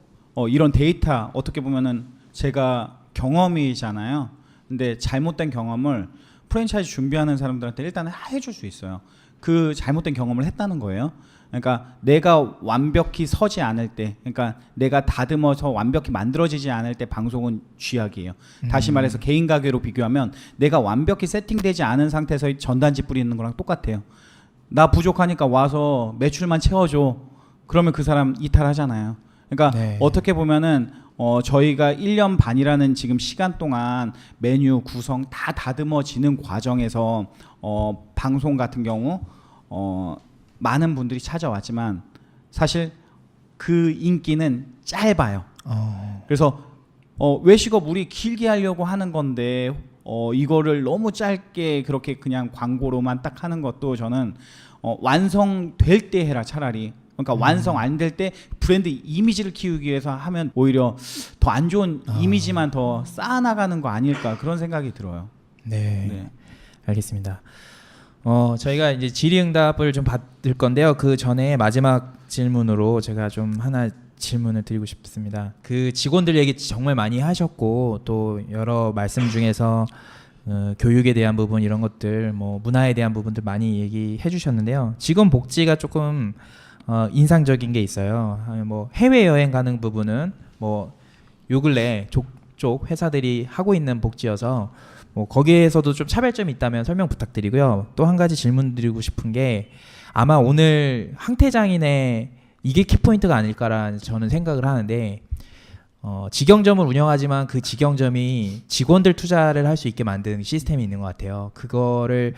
이런 데이터 어떻게 보면은 제가 경험이잖아요. 근데 잘못된 경험을 프랜차이즈 준비하는 사람들한테 일단은 해줄 수 있어요. 그 잘못된 경험을 했다는 거예요. 그러니까 내가 완벽히 서지 않을 때, 그러니까 내가 다듬어서 완벽히 만들어지지 않을 때 방송은 쥐약이에요. 다시 말해서 개인 가게로 비교하면 내가 완벽히 세팅되지 않은 상태에서 전단지 뿌리는 거랑 똑같아요. 나 부족하니까 와서 매출만 채워줘. 그러면 그 사람 이탈하잖아요. 그러니까 네. 어떻게 보면은 저희가 1년 반이라는 지금 시간 동안 메뉴 구성 다 다듬어지는 과정에서 방송 같은 경우 많은 분들이 찾아왔지만 사실 그 인기는 짧아요. 그래서 외식업 우리 길게 하려고 하는 건데 이거를 너무 짧게 그렇게 그냥 광고로만 딱 하는 것도 저는 완성될 때 해라 차라리. 그러니까 완성 안 될 때 브랜드 이미지를 키우기 위해서 하면 오히려 더 안 좋은 이미지만 더 쌓아나가는 거 아닐까 그런 생각이 들어요. 네. 네. 알겠습니다. 저희가 이제 질의응답을 좀 받을 건데요. 그 전에 마지막 질문으로 제가 좀 하나 질문을 드리고 싶습니다. 그 직원들 얘기 정말 많이 하셨고 또 여러 말씀 중에서 교육에 대한 부분 이런 것들 뭐 문화에 대한 부분들 많이 얘기해 주셨는데요. 직원 복지가 조금 인상적인 게 있어요. 뭐 해외 여행 가는 부분은 뭐 요 근래 쪽 회사들이 하고 있는 복지여서 뭐 거기에서도 좀 차별점이 있다면 설명 부탁드리고요. 또 한 가지 질문 드리고 싶은 게 아마 오늘 황태장인의 이게 키포인트가 아닐까라는 저는 생각을 하는데 직영점을 운영하지만 그 직영점이 직원들 투자를 할 수 있게 만드는 시스템이 있는 것 같아요. 그거를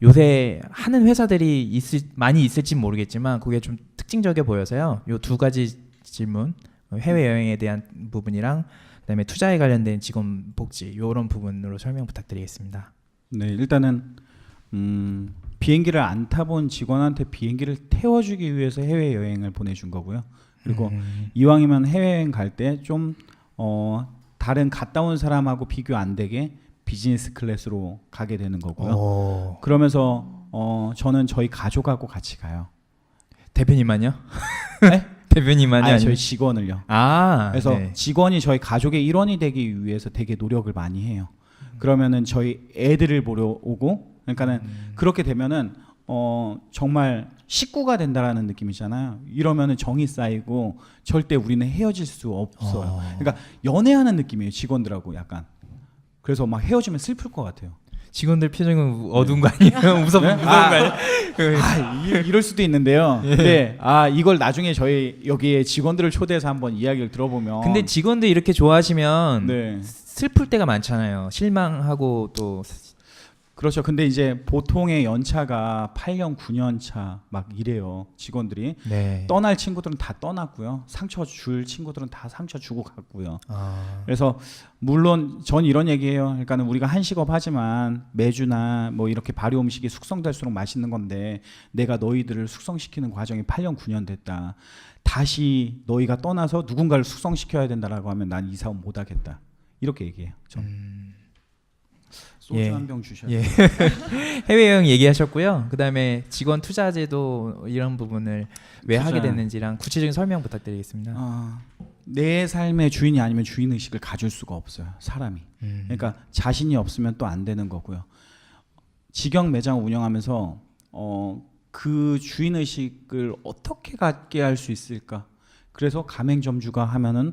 요새 하는 회사들이 많이 있을지 모르겠지만 그게 좀 특징적이어 보여서요. 요 두 가지 질문 해외여행에 대한 부분이랑 그다음에 투자에 관련된 직원 복지 이런 부분으로 설명 부탁드리겠습니다. 네, 일단은 비행기를 안 타본 직원한테 비행기를 태워주기 위해서 해외 여행을 보내준 거고요. 그리고 이왕이면 해외여행 갈 때 좀 다른 갔다 온 사람하고 비교 안 되게 비즈니스 클래스로 가게 되는 거고요. 그러면서 저는 저희 가족하고 같이 가요. 대표님만요? 네? 대표님만요? 아니, 아니면- 저희 직원을요. 그래서 네. 직원이 저희 가족의 일원이 되기 위해서 되게 노력을 많이 해요. 그러면은 저희 애들을 보러 오고, 그러니까는 그렇게 되면은 정말 식구가 된다라는 느낌이잖아요. 이러면은 정이 쌓이고 절대 우리는 헤어질 수 없어요. 그러니까 연애하는 느낌이에요, 직원들하고 약간. 그래서 막 헤어지면 슬플 것 같아요. 직원들 표정은 어두운 거 아니에요? 무서운 거 아니에요? 이럴 수도 있는데요. 근데 이걸 나중에 저희 여기에 직원들을 초대해서 한번 이야기를 들어보면. 근데 직원들 이렇게 좋아하시면 네. 슬플 때가 많잖아요. 실망하고 또 그렇죠. 근데 이제 보통의 연차가 8년, 9년 차 막 이래요. 직원들이. 네. 떠날 친구들은 다 떠났고요. 상처 줄 친구들은 다 상처 주고 갔고요. 그래서 물론 전 이런 얘기해요. 그러니까는 우리가 한식업 하지만 매주나 뭐 이렇게 발효 음식이 숙성될수록 맛있는 건데 내가 너희들을 숙성시키는 과정이 8년, 9년 됐다. 다시 너희가 떠나서 누군가를 숙성시켜야 된다라고 하면 난 이 사업 못 하겠다. 이렇게 얘기해요. 소주 예. 한 병 주셔야 예. 돼요. 해외여행 얘기하셨고요. 그다음에 직원 투자제도 이런 부분을 왜 하게 투자. 됐는지랑 구체적인 설명 부탁드리겠습니다. 내 삶의 주인이 아니면 주인 의식을 가질 수가 없어요. 사람이. 그러니까 자신이 없으면 또 안 되는 거고요. 직영 매장을 운영하면서 그 주인 의식을 어떻게 갖게 할 수 있을까? 그래서 가맹점주가 하면은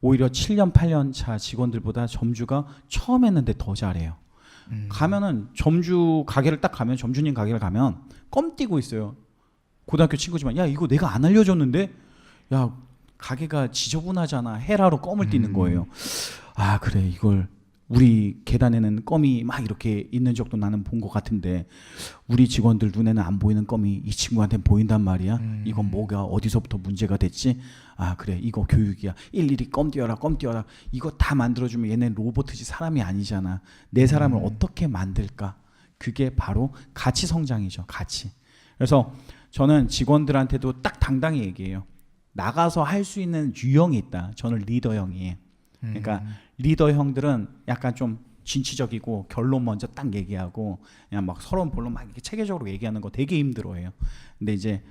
오히려 7년 8년 차 직원들보다 점주가 처음 했는데 더 잘해요. 가면은 점주 가게를 딱 가면 점주님 가게를 가면 껌 띄고 있어요. 고등학교 친구지만 야 이거 내가 안 알려줬는데 야 가게가 지저분하잖아 헤라로 껌을 띄는 거예요. 아 그래 이걸 우리 계단에는 껌이 막 이렇게 있는 적도 나는 본 것 같은데 우리 직원들 눈에는 안 보이는 껌이 이 친구한테는 보인단 말이야. 이건 뭐가 어디서부터 문제가 됐지? 아 그래 이거 교육이야. 일일이 껌 띄워라 껌 띄워라. 이거 다 만들어주면 얘네 로봇이지 사람이 아니잖아. 내 사람을 어떻게 만들까? 그게 바로 가치 성장이죠. 가치. 그래서 저는 직원들한테도 딱 당당히 얘기해요. 나가서 할 수 있는 유형이 있다. 저는 리더형이에요. 그러니까 리더 형들은 약간 좀 진취적이고 결론 먼저 딱 얘기하고 그냥 막 서러운 본론 막 이렇게 체계적으로 얘기하는 거 되게 힘들어해요. 근데 이제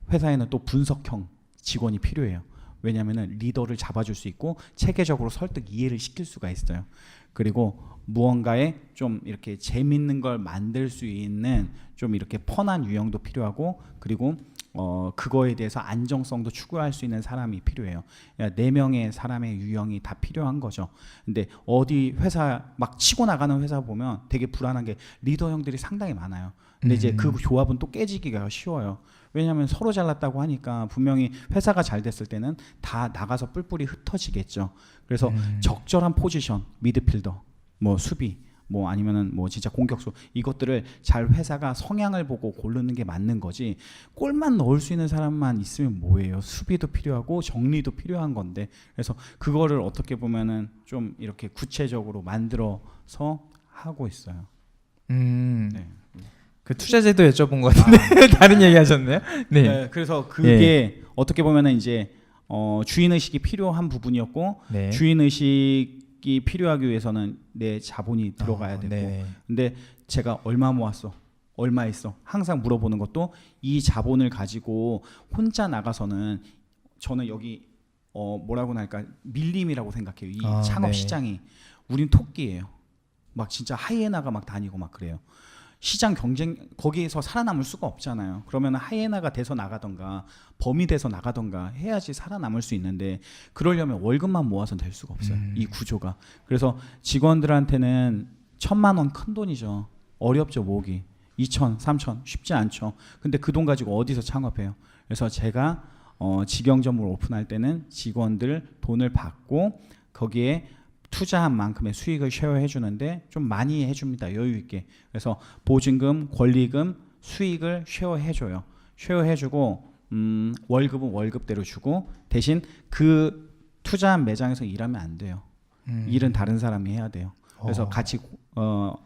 회사에는 또 분석형 직원이 필요해요. 왜냐하면은 리더를 잡아줄 수 있고 체계적으로 설득 이해를 시킬 수가 있어요. 그리고 무언가에 좀 이렇게 재밌는 걸 만들 수 있는 좀 이렇게 펀한 유형도 필요하고 그리고 그거에 대해서 안정성도 추구할 수 있는 사람이 필요해요. 4명의 사람의 유형이 다 필요한 거죠. 근데 어디 회사 막 치고 나가는 회사 보면 되게 불안한 게 리더 형들이 상당히 많아요. 근데 이제 그 조합은 또 깨지기가 쉬워요. 왜냐하면 서로 잘났다고 하니까 분명히 회사가 잘 됐을 때는 다 나가서 뿔뿔이 흩어지겠죠. 그래서 적절한 포지션, 미드필더, 뭐 수비, 뭐 아니면은 뭐 진짜 공격수 이것들을 잘 회사가 성향을 보고 고르는 게 맞는 거지. 골만 넣을 수 있는 사람만 있으면 뭐예요? 수비도 필요하고 정리도 필요한 건데. 그래서 그거를 어떻게 보면은 좀 이렇게 구체적으로 만들어서 하고 있어요. 네. 그 투자제도 여쭤본 것 같은데 다른 얘기 하셨네요. 네. 네, 그래서 그게 어떻게 보면은 이제 주인 의식이 필요한 부분이었고 네. 주인 의식이 필요하기 위해서는 내 자본이 들어가야 되고. 네. 근데 제가 얼마 모았어? 얼마 있어? 항상 물어보는 것도 이 자본을 가지고 혼자 나가서는 저는 여기 뭐라고 할까 밀림이라고 생각해요. 이 창업 네. 시장이 우린 토끼예요. 막 진짜 하이에나가 막 다니고 막 그래요. 시장 경쟁 거기에서 살아남을 수가 없잖아요. 그러면 하이에나가 돼서 나가던가 범이 돼서 나가던가 해야지 살아남을 수 있는데 그러려면 월급만 모아서는 될 수가 없어요. 이 구조가. 그래서 직원들한테는 1,000만 원 큰 돈이죠. 어렵죠 모으기. 2천, 3천 쉽지 않죠. 근데 그 돈 가지고 어디서 창업해요? 그래서 제가 직영점을 오픈할 때는 직원들 돈을 받고 거기에 투자한 만큼의 수익을 쉐어해 주는데 좀 많이 해줍니다. 여유 있게. 그래서 보증금, 권리금, 수익을 쉐어해 줘요. 쉐어해 주고 월급은 월급대로 주고 대신 그 투자한 매장에서 일하면 안 돼요. 일은 다른 사람이 해야 돼요. 그래서 같이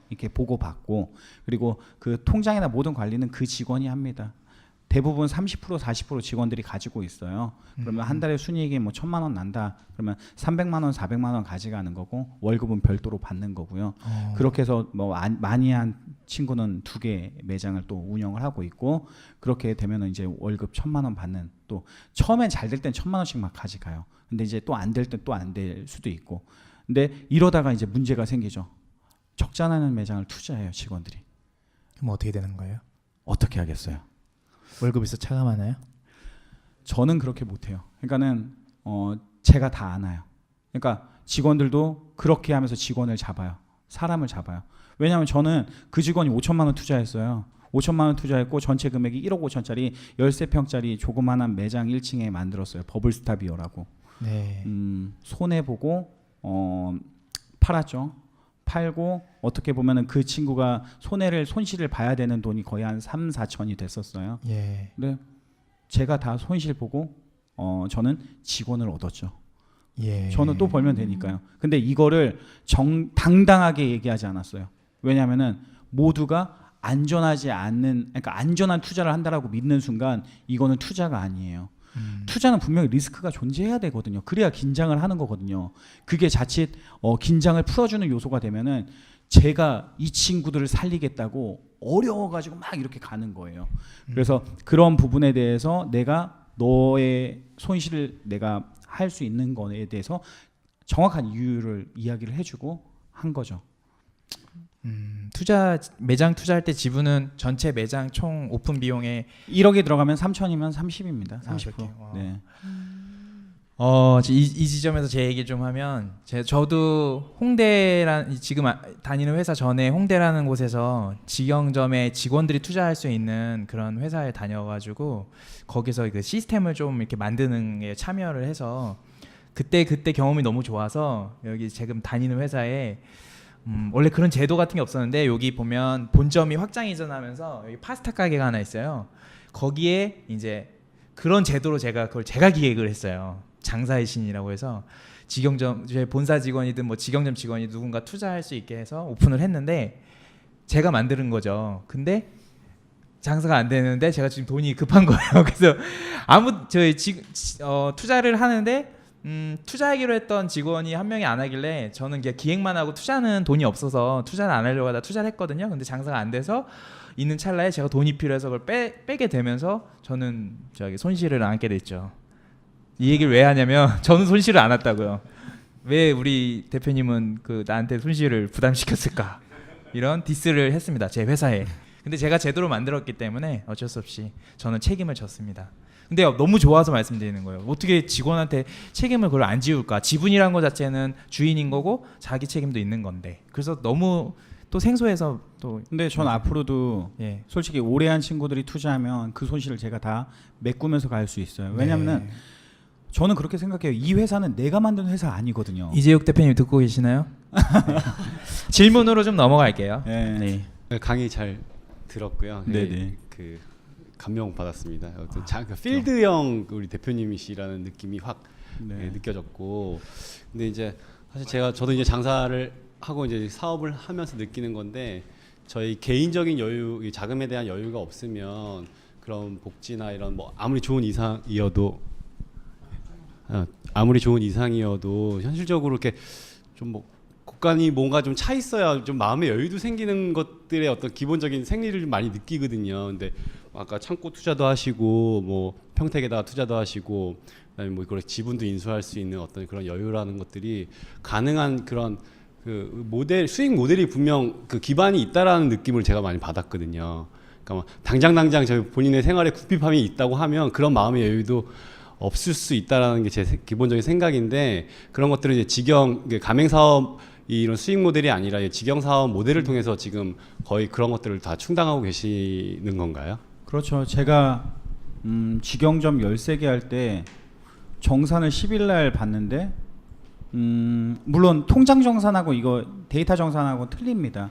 이렇게 보고 받고 그리고 그 통장이나 모든 관리는 그 직원이 합니다. 대부분 30% 40% 직원들이 가지고 있어요. 그러면 한 달에 순이익이 뭐 1,000만 원 난다. 그러면 300만 원, 400만 원 가져가는 거고 월급은 별도로 받는 거고요. 그렇게 해서 뭐 많이 한 친구는 2개 매장을 또 운영을 하고 있고 그렇게 되면은 이제 월급 1,000만 원 받는 또 처음엔 잘 될 땐 1,000만 원씩 막 가져가요. 근데 이제 또 안 될 땐 또 안 될 수도 있고. 근데 이러다가 이제 문제가 생기죠. 적자나는 매장을 투자해요, 직원들이. 그럼 어떻게 되는 거예요? 어떻게 하겠어요? 월급에서 차감하나요? 저는 그렇게 못해요. 그러니까는 제가 다 아나요. 그러니까 직원들도 그렇게 하면서 직원을 잡아요. 사람을 잡아요. 왜냐하면 저는 그 직원이 5천만 원 투자했어요. 5천만 원 투자했고 전체 금액이 1억 5천짜리 13평짜리 조그마한 매장 1층에 만들었어요. 버블스타비어라고. 네. 손해보고 팔았죠. 팔고 어떻게 보면은 그 친구가 손실을 봐야 되는 돈이 거의 한 3, 4천이 됐었어요. 예. 근데 제가 다 손실 보고 저는 직원을 얻었죠. 예. 저는 또 벌면 되니까요. 근데 이거를 당당하게 얘기하지 않았어요. 왜냐하면은 모두가 안전하지 않는 그러니까 안전한 투자를 한다라고 믿는 순간 이거는 투자가 아니에요. 투자는 분명히 리스크가 존재해야 되거든요. 그래야 긴장을 하는 거거든요. 그게 자칫 긴장을 풀어주는 요소가 되면은 제가 이 친구들을 살리겠다고 어려워가지고 막 이렇게 가는 거예요. 그래서 그런 부분에 대해서 내가 너의 손실을 내가 할 수 있는 거에 대해서 정확한 이유를 이야기를 해주고 한 거죠. 매장 투자할 때 지분은 전체 매장 총 오픈 비용의 1억이 들어가면 3천이면 30입니다. 30%. 그렇게. 네. 이 지점에서 제 얘기 좀 하면 저도 지금 다니는 회사 전에 홍대라는 곳에서 직영점에 직원들이 투자할 수 있는 그런 회사에 다녀가지고 거기서 그 시스템을 좀 이렇게 만드는 게 참여를 해서 그때 경험이 너무 좋아서 여기 지금 다니는 회사에 원래 그런 제도 같은 게 없었는데 여기 보면 본점이 확장 이전하면서 여기 파스타 가게가 하나 있어요. 거기에 이제 그런 제도로 제가 기획을 했어요. 장사의 신이라고 해서 직영점 제 본사 직원이든 뭐 직영점 직원이 누군가 투자할 수 있게 해서 오픈을 했는데 제가 만드는 거죠. 근데 장사가 안 되는데 제가 지금 돈이 급한 거예요. 그래서 투자를 하는데 투자하기로 했던 직원이 한 명이 안 하길래 저는 그냥 기획만 하고 투자는 돈이 없어서 투자를 안 하려고 하다 투자를 했거든요. 근데 장사가 안 돼서 있는 찰나에 제가 돈이 필요해서 그걸 빼게 되면서 저는 손실을 안게 됐죠. 이 얘기를 왜 하냐면 저는 손실을 안 왔다고요. 왜 우리 대표님은 나한테 손실을 부담시켰을까? 이런 디스를 했습니다. 제 회사에. 근데 제가 제대로 만들었기 때문에 어쩔 수 없이 저는 책임을 졌습니다. 근데 너무 좋아서 말씀드리는 거예요. 어떻게 직원한테 책임을 그걸 안 지울까? 지분이란 것 자체는 주인인 거고 자기 책임도 있는 건데. 그래서 너무 또 생소해서 또. 근데 전 앞으로도 예. 솔직히 오래 한 친구들이 투자하면 그 손실을 제가 다 메꾸면서 갈 수 있어요. 왜냐면은 네. 저는 그렇게 생각해요. 이 회사는 내가 만든 회사 아니거든요. 이재욱 대표님 듣고 계시나요? 네. 질문으로 좀 넘어갈게요. 네. 강의 잘 들었고요. 네네. 그 감명 받았습니다. 어떤 필드형 우리 대표님이시라는 느낌이 확 느껴졌고, 근데 이제 사실 저도 이제 장사를 하고 이제 사업을 하면서 느끼는 건데 저희 개인적인 여유, 자금에 대한 여유가 없으면 그런 복지나 이런 뭐 아무리 좋은 이상이어도 현실적으로 이렇게 좀 뭐 곳간이 뭔가 좀 차 있어야 좀 마음의 여유도 생기는 것들의 어떤 기본적인 생리를 좀 많이 느끼거든요. 근데 아까 창고 투자도 하시고 뭐 평택에다가 투자도 하시고 그다음에 뭐 그런 지분도 인수할 수 있는 어떤 그런 여유라는 것들이 가능한 그런 수익 모델이 분명 그 기반이 있다라는 느낌을 제가 많이 받았거든요. 그러니까 뭐 당장 저 본인의 생활에 궁핍함이 있다고 하면 그런 마음의 여유도 없을 수 있다라는 게 제 기본적인 생각인데, 그런 것들은 이제 가맹 사업 이런 수익 모델이 아니라 직영 사업 모델을 통해서 지금 거의 그런 것들을 다 충당하고 계시는 건가요? 그렇죠. 제가 직영점 13개 할 때 정산을 10일 날 봤는데 물론 통장 정산하고 이거 데이터 정산하고 틀립니다.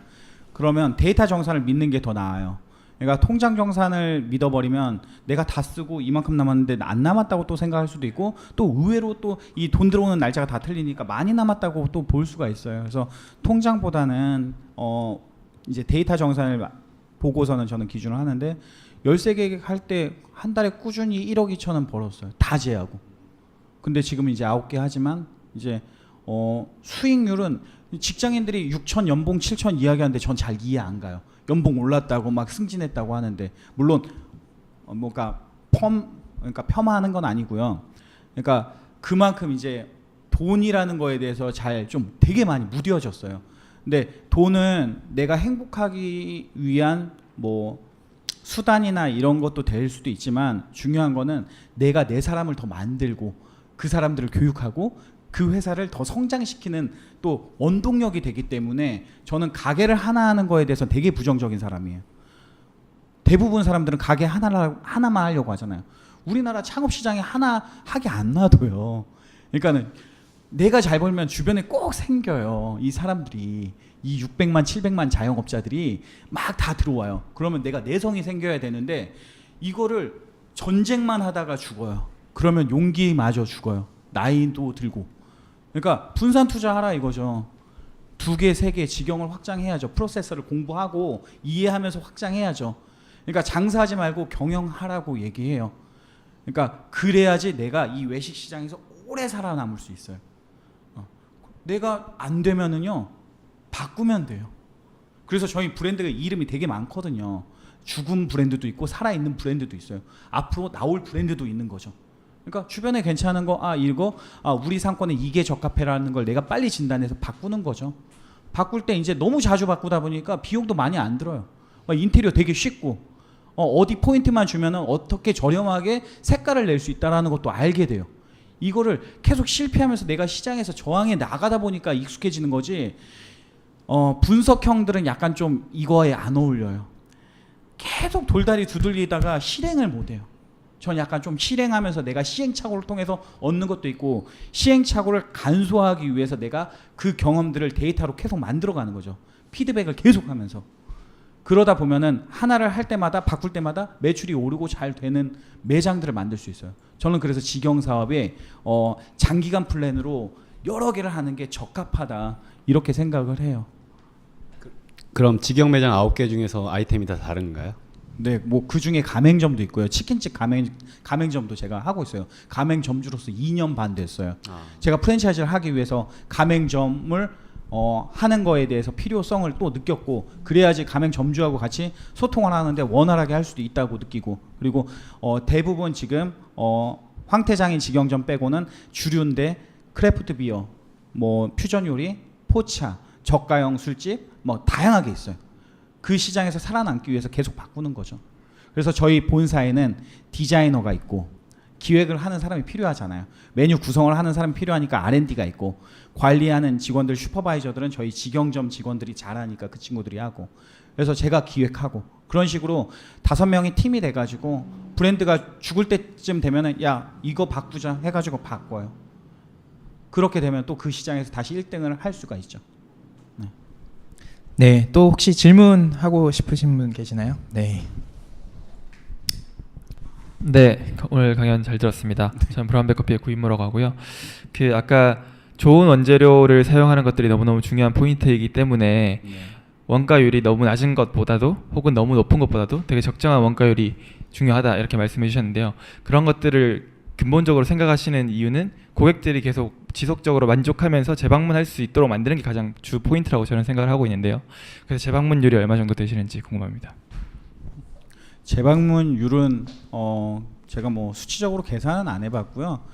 그러면 데이터 정산을 믿는 게 더 나아요. 그러니까 통장 정산을 믿어버리면 내가 다 쓰고 이만큼 남았는데 안 남았다고 또 생각할 수도 있고, 또 의외로 또 이 돈 들어오는 날짜가 다 틀리니까 많이 남았다고 또 볼 수가 있어요. 그래서 통장보다는 이제 데이터 정산을 보고서는 저는 기준을 하는데 13개 할 때 한 달에 꾸준히 1억 2천은 벌었어요. 다 제하고. 근데 지금 이제 9개 하지만 이제 수익률은 직장인들이 6천 연봉 7천 이야기하는데 전 잘 이해 안 가요. 연봉 올랐다고 막 승진했다고 하는데, 물론 뭔가 그러니까 폄하하는 건 아니고요. 그러니까 그만큼 이제 돈이라는 거에 대해서 좀 되게 많이 무뎌졌어요. 근데 돈은 내가 행복하기 위한 뭐 수단이나 이런 것도 될 수도 있지만, 중요한 거는 내가 내 사람을 더 만들고 그 사람들을 교육하고 그 회사를 더 성장시키는 또 원동력이 되기 때문에 저는 가게를 하나 하는 거에 대해서 되게 부정적인 사람이에요. 대부분 사람들은 가게 하나만 하려고 하잖아요. 우리나라 창업시장에 하나 하게 안 놔둬요. 그러니까는 내가 잘 벌면 주변에 꼭 생겨요. 이 사람들이, 이 600만 700만 자영업자들이 막 다 들어와요. 그러면 내가 내성이 생겨야 되는데 이거를 전쟁만 하다가 죽어요. 그러면 용기마저 죽어요. 나이도 들고. 그러니까 분산 투자하라 이거죠. 2개, 3개 직영을 확장해야죠. 프로세서를 공부하고 이해하면서 확장해야죠. 그러니까 장사하지 말고 경영하라고 얘기해요. 그러니까 그래야지 내가 이 외식 시장에서 오래 살아남을 수 있어요. 내가 안 되면은요, 바꾸면 돼요. 그래서 저희 브랜드가 이름이 되게 많거든요. 죽은 브랜드도 있고 살아있는 브랜드도 있어요. 앞으로 나올 브랜드도 있는 거죠. 그러니까 주변에 괜찮은 거, 우리 상권에 이게 적합해라는 걸 내가 빨리 진단해서 바꾸는 거죠. 바꿀 때 이제 너무 자주 바꾸다 보니까 비용도 많이 안 들어요. 인테리어 되게 쉽고, 어디 포인트만 주면은 어떻게 저렴하게 색깔을 낼 수 있다라는 것도 알게 돼요. 이거를 계속 실패하면서 내가 시장에서 저항해 나가다 보니까 익숙해지는 거지. 분석형들은 약간 좀 이거에 안 어울려요. 계속 돌다리 두들리다가 실행을 못해요. 전 약간 좀 실행하면서 내가 시행착오를 통해서 얻는 것도 있고, 시행착오를 간소화하기 위해서 내가 그 경험들을 데이터로 계속 만들어가는 거죠. 피드백을 계속하면서. 그러다 보면은 하나를 할 때마다 바꿀 때마다 매출이 오르고 잘 되는 매장들을 만들 수 있어요. 저는 그래서 직영 사업에 장기간 플랜으로 여러 개를 하는 게 적합하다 이렇게 생각을 해요. 그럼 직영 매장 9개 중에서 아이템이 다 다른가요? 네, 뭐 그 중에 가맹점도 있고요. 치킨집 가맹점도 제가 하고 있어요. 가맹점주로서 2년 반 됐어요. 제가 프랜차이즈를 하기 위해서 가맹점을 하는 거에 대해서 필요성을 또 느꼈고, 그래야지 가맹점주하고 같이 소통을 하는데 원활하게 할 수도 있다고 느끼고, 그리고 대부분 지금 황태장인 직영점 빼고는 주류인데 크래프트 비어, 뭐 퓨전 요리, 포차, 저가형 술집 뭐 다양하게 있어요. 그 시장에서 살아남기 위해서 계속 바꾸는 거죠. 그래서 저희 본사에는 디자이너가 있고 기획을 하는 사람이 필요하잖아요. 메뉴 구성을 하는 사람이 필요하니까 R&D가 있고, 관리하는 직원들, 슈퍼바이저들은 저희 직영점 직원들이 잘하니까 그 친구들이 하고, 그래서 제가 기획하고, 그런 식으로 5명이 팀이 돼가지고 브랜드가 죽을 때쯤 되면은 야 이거 바꾸자 해가지고 바꿔요. 그렇게 되면 또 그 시장에서 다시 1등을 할 수가 있죠. 네, 또 혹시 질문하고 싶으신 분 계시나요? 네. 네, 오늘 강연 잘 들었습니다. 저는 브라운백커피의 구인무라고 하고요. 그 아까 좋은 원재료를 사용하는 것들이 너무너무 중요한 포인트이기 때문에 원가율이 너무 낮은 것보다도 혹은 너무 높은 것보다도 되게 적정한 원가율이 중요하다 이렇게 말씀해 주셨는데요. 그런 것들을 근본적으로 생각하시는 이유는 고객들이 계속 지속적으로 만족하면서 재방문할 수 있도록 만드는 게 가장 주 포인트라고 저는 생각을 하고 있는데요. 그래서 재방문율이 얼마 정도 되시는지 궁금합니다. 재방문율은 제가 뭐 수치적으로 계산은 안 해봤고요.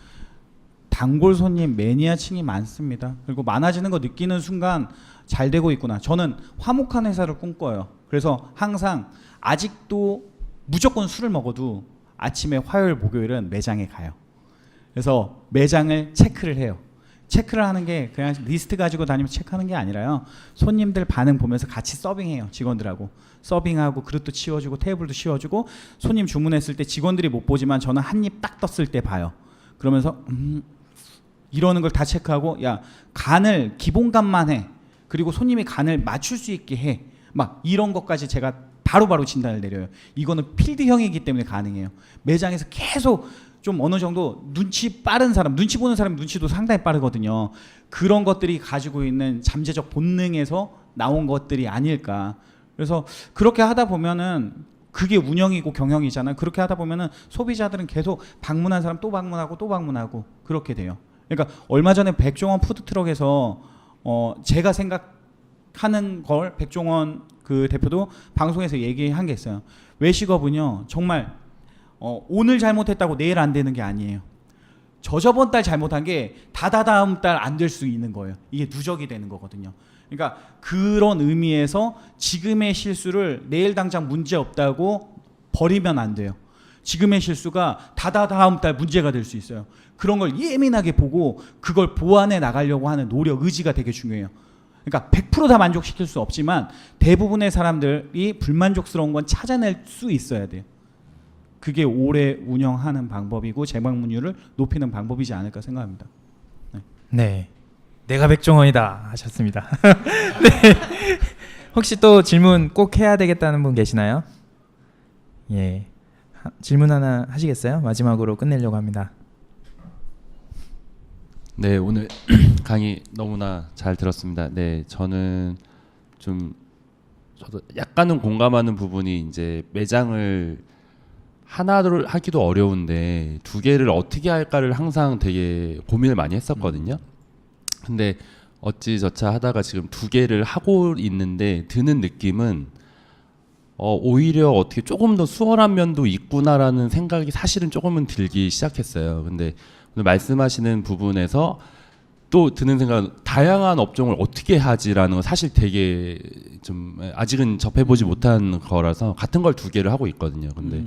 단골 손님 매니아층이 많습니다. 그리고 많아지는 거 느끼는 순간 잘 되고 있구나. 저는 화목한 회사를 꿈꿔요. 그래서 항상 아직도 무조건 술을 먹어도 아침에 화요일 목요일은 매장에 가요. 그래서 매장을 체크를 해요. 체크를 하는 게 그냥 리스트 가지고 다니면서 체크하는 게 아니라요. 손님들 반응 보면서 같이 서빙해요. 직원들하고 서빙하고 그릇도 치워주고 테이블도 치워주고, 손님 주문했을 때 직원들이 못 보지만 저는 한 입 딱 떴을 때 봐요. 그러면서 이러는 걸 다 체크하고, 야 간을 기본간만 해. 그리고 손님이 간을 맞출 수 있게 해. 막 이런 것까지 제가 바로바로 진단을 내려요. 이거는 필드형이기 때문에 가능해요. 매장에서 계속 좀 어느 정도 눈치 빠른 사람, 눈치 보는 사람 눈치도 상당히 빠르거든요. 그런 것들이 가지고 있는 잠재적 본능에서 나온 것들이 아닐까. 그래서 그렇게 하다 보면은 그게 운영이고 경영이잖아요. 그렇게 하다 보면은 소비자들은 계속 방문한 사람 또 방문하고 또 방문하고 그렇게 돼요. 그러니까 얼마 전에 백종원 푸드트럭에서 제가 생각하는 걸 백종원 그 대표도 방송에서 얘기한 게 있어요. 외식업은요 정말 오늘 잘못했다고 내일 안 되는 게 아니에요. 저저번 달 잘못한 게 다다다음 달 안 될 수 있는 거예요. 이게 누적이 되는 거거든요. 그러니까 그런 의미에서 지금의 실수를 내일 당장 문제 없다고 버리면 안 돼요. 지금의 실수가 다다다음 달 문제가 될 수 있어요. 그런 걸 예민하게 보고 그걸 보완해 나가려고 하는 노력, 의지가 되게 중요해요. 그러니까 100% 다 만족시킬 수 없지만 대부분의 사람들이 불만족스러운 건 찾아낼 수 있어야 돼요. 그게 오래 운영하는 방법이고 재방문율을 높이는 방법이지 않을까 생각합니다. 네, 내가 백종원이다 하셨습니다. 네, 혹시 또 질문 꼭 해야 되겠다는 분 계시나요? 예, 질문 하나 하시겠어요? 마지막으로 끝내려고 합니다. 네, 오늘 강의 너무나 잘 들었습니다. 네, 저도 약간은 공감하는 부분이 이제 매장을 하나를 하기도 어려운데 2개를 어떻게 할까를 항상 되게 고민을 많이 했었거든요. 근데 어찌저찌 하다가 지금 2개를 하고 있는데 드는 느낌은 오히려 어떻게 조금 더 수월한 면도 있구나라는 생각이 사실은 조금은 들기 시작했어요. 근데 오늘 말씀하시는 부분에서 또 드는 생각은 다양한 업종을 어떻게 하지라는 건 사실 되게 좀 아직은 접해보지 못한 거라서 같은 걸 2개를 하고 있거든요. 근데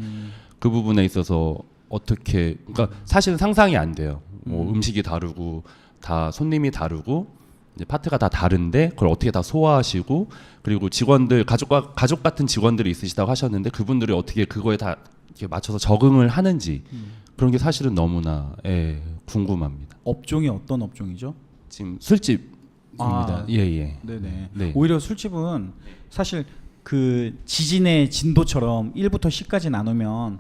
그 부분에 있어서 어떻게, 그러니까 사실은 상상이 안 돼요. 뭐 음식이 다르고 다 손님이 다르고 이제 파트가 다 다른데 그걸 어떻게 다 소화하시고 그리고 직원들 가족 같은 직원들이 있으시다고 하셨는데 그분들이 어떻게 그거에 다 이렇게 맞춰서 적응을 하는지 그런 게 사실은 너무나 궁금합니다. 업종이 어떤 업종이죠? 지금 술집입니다. 예예. 네네. 네. 오히려 술집은 사실 그 지진의 진도처럼 1부터 10까지 나누면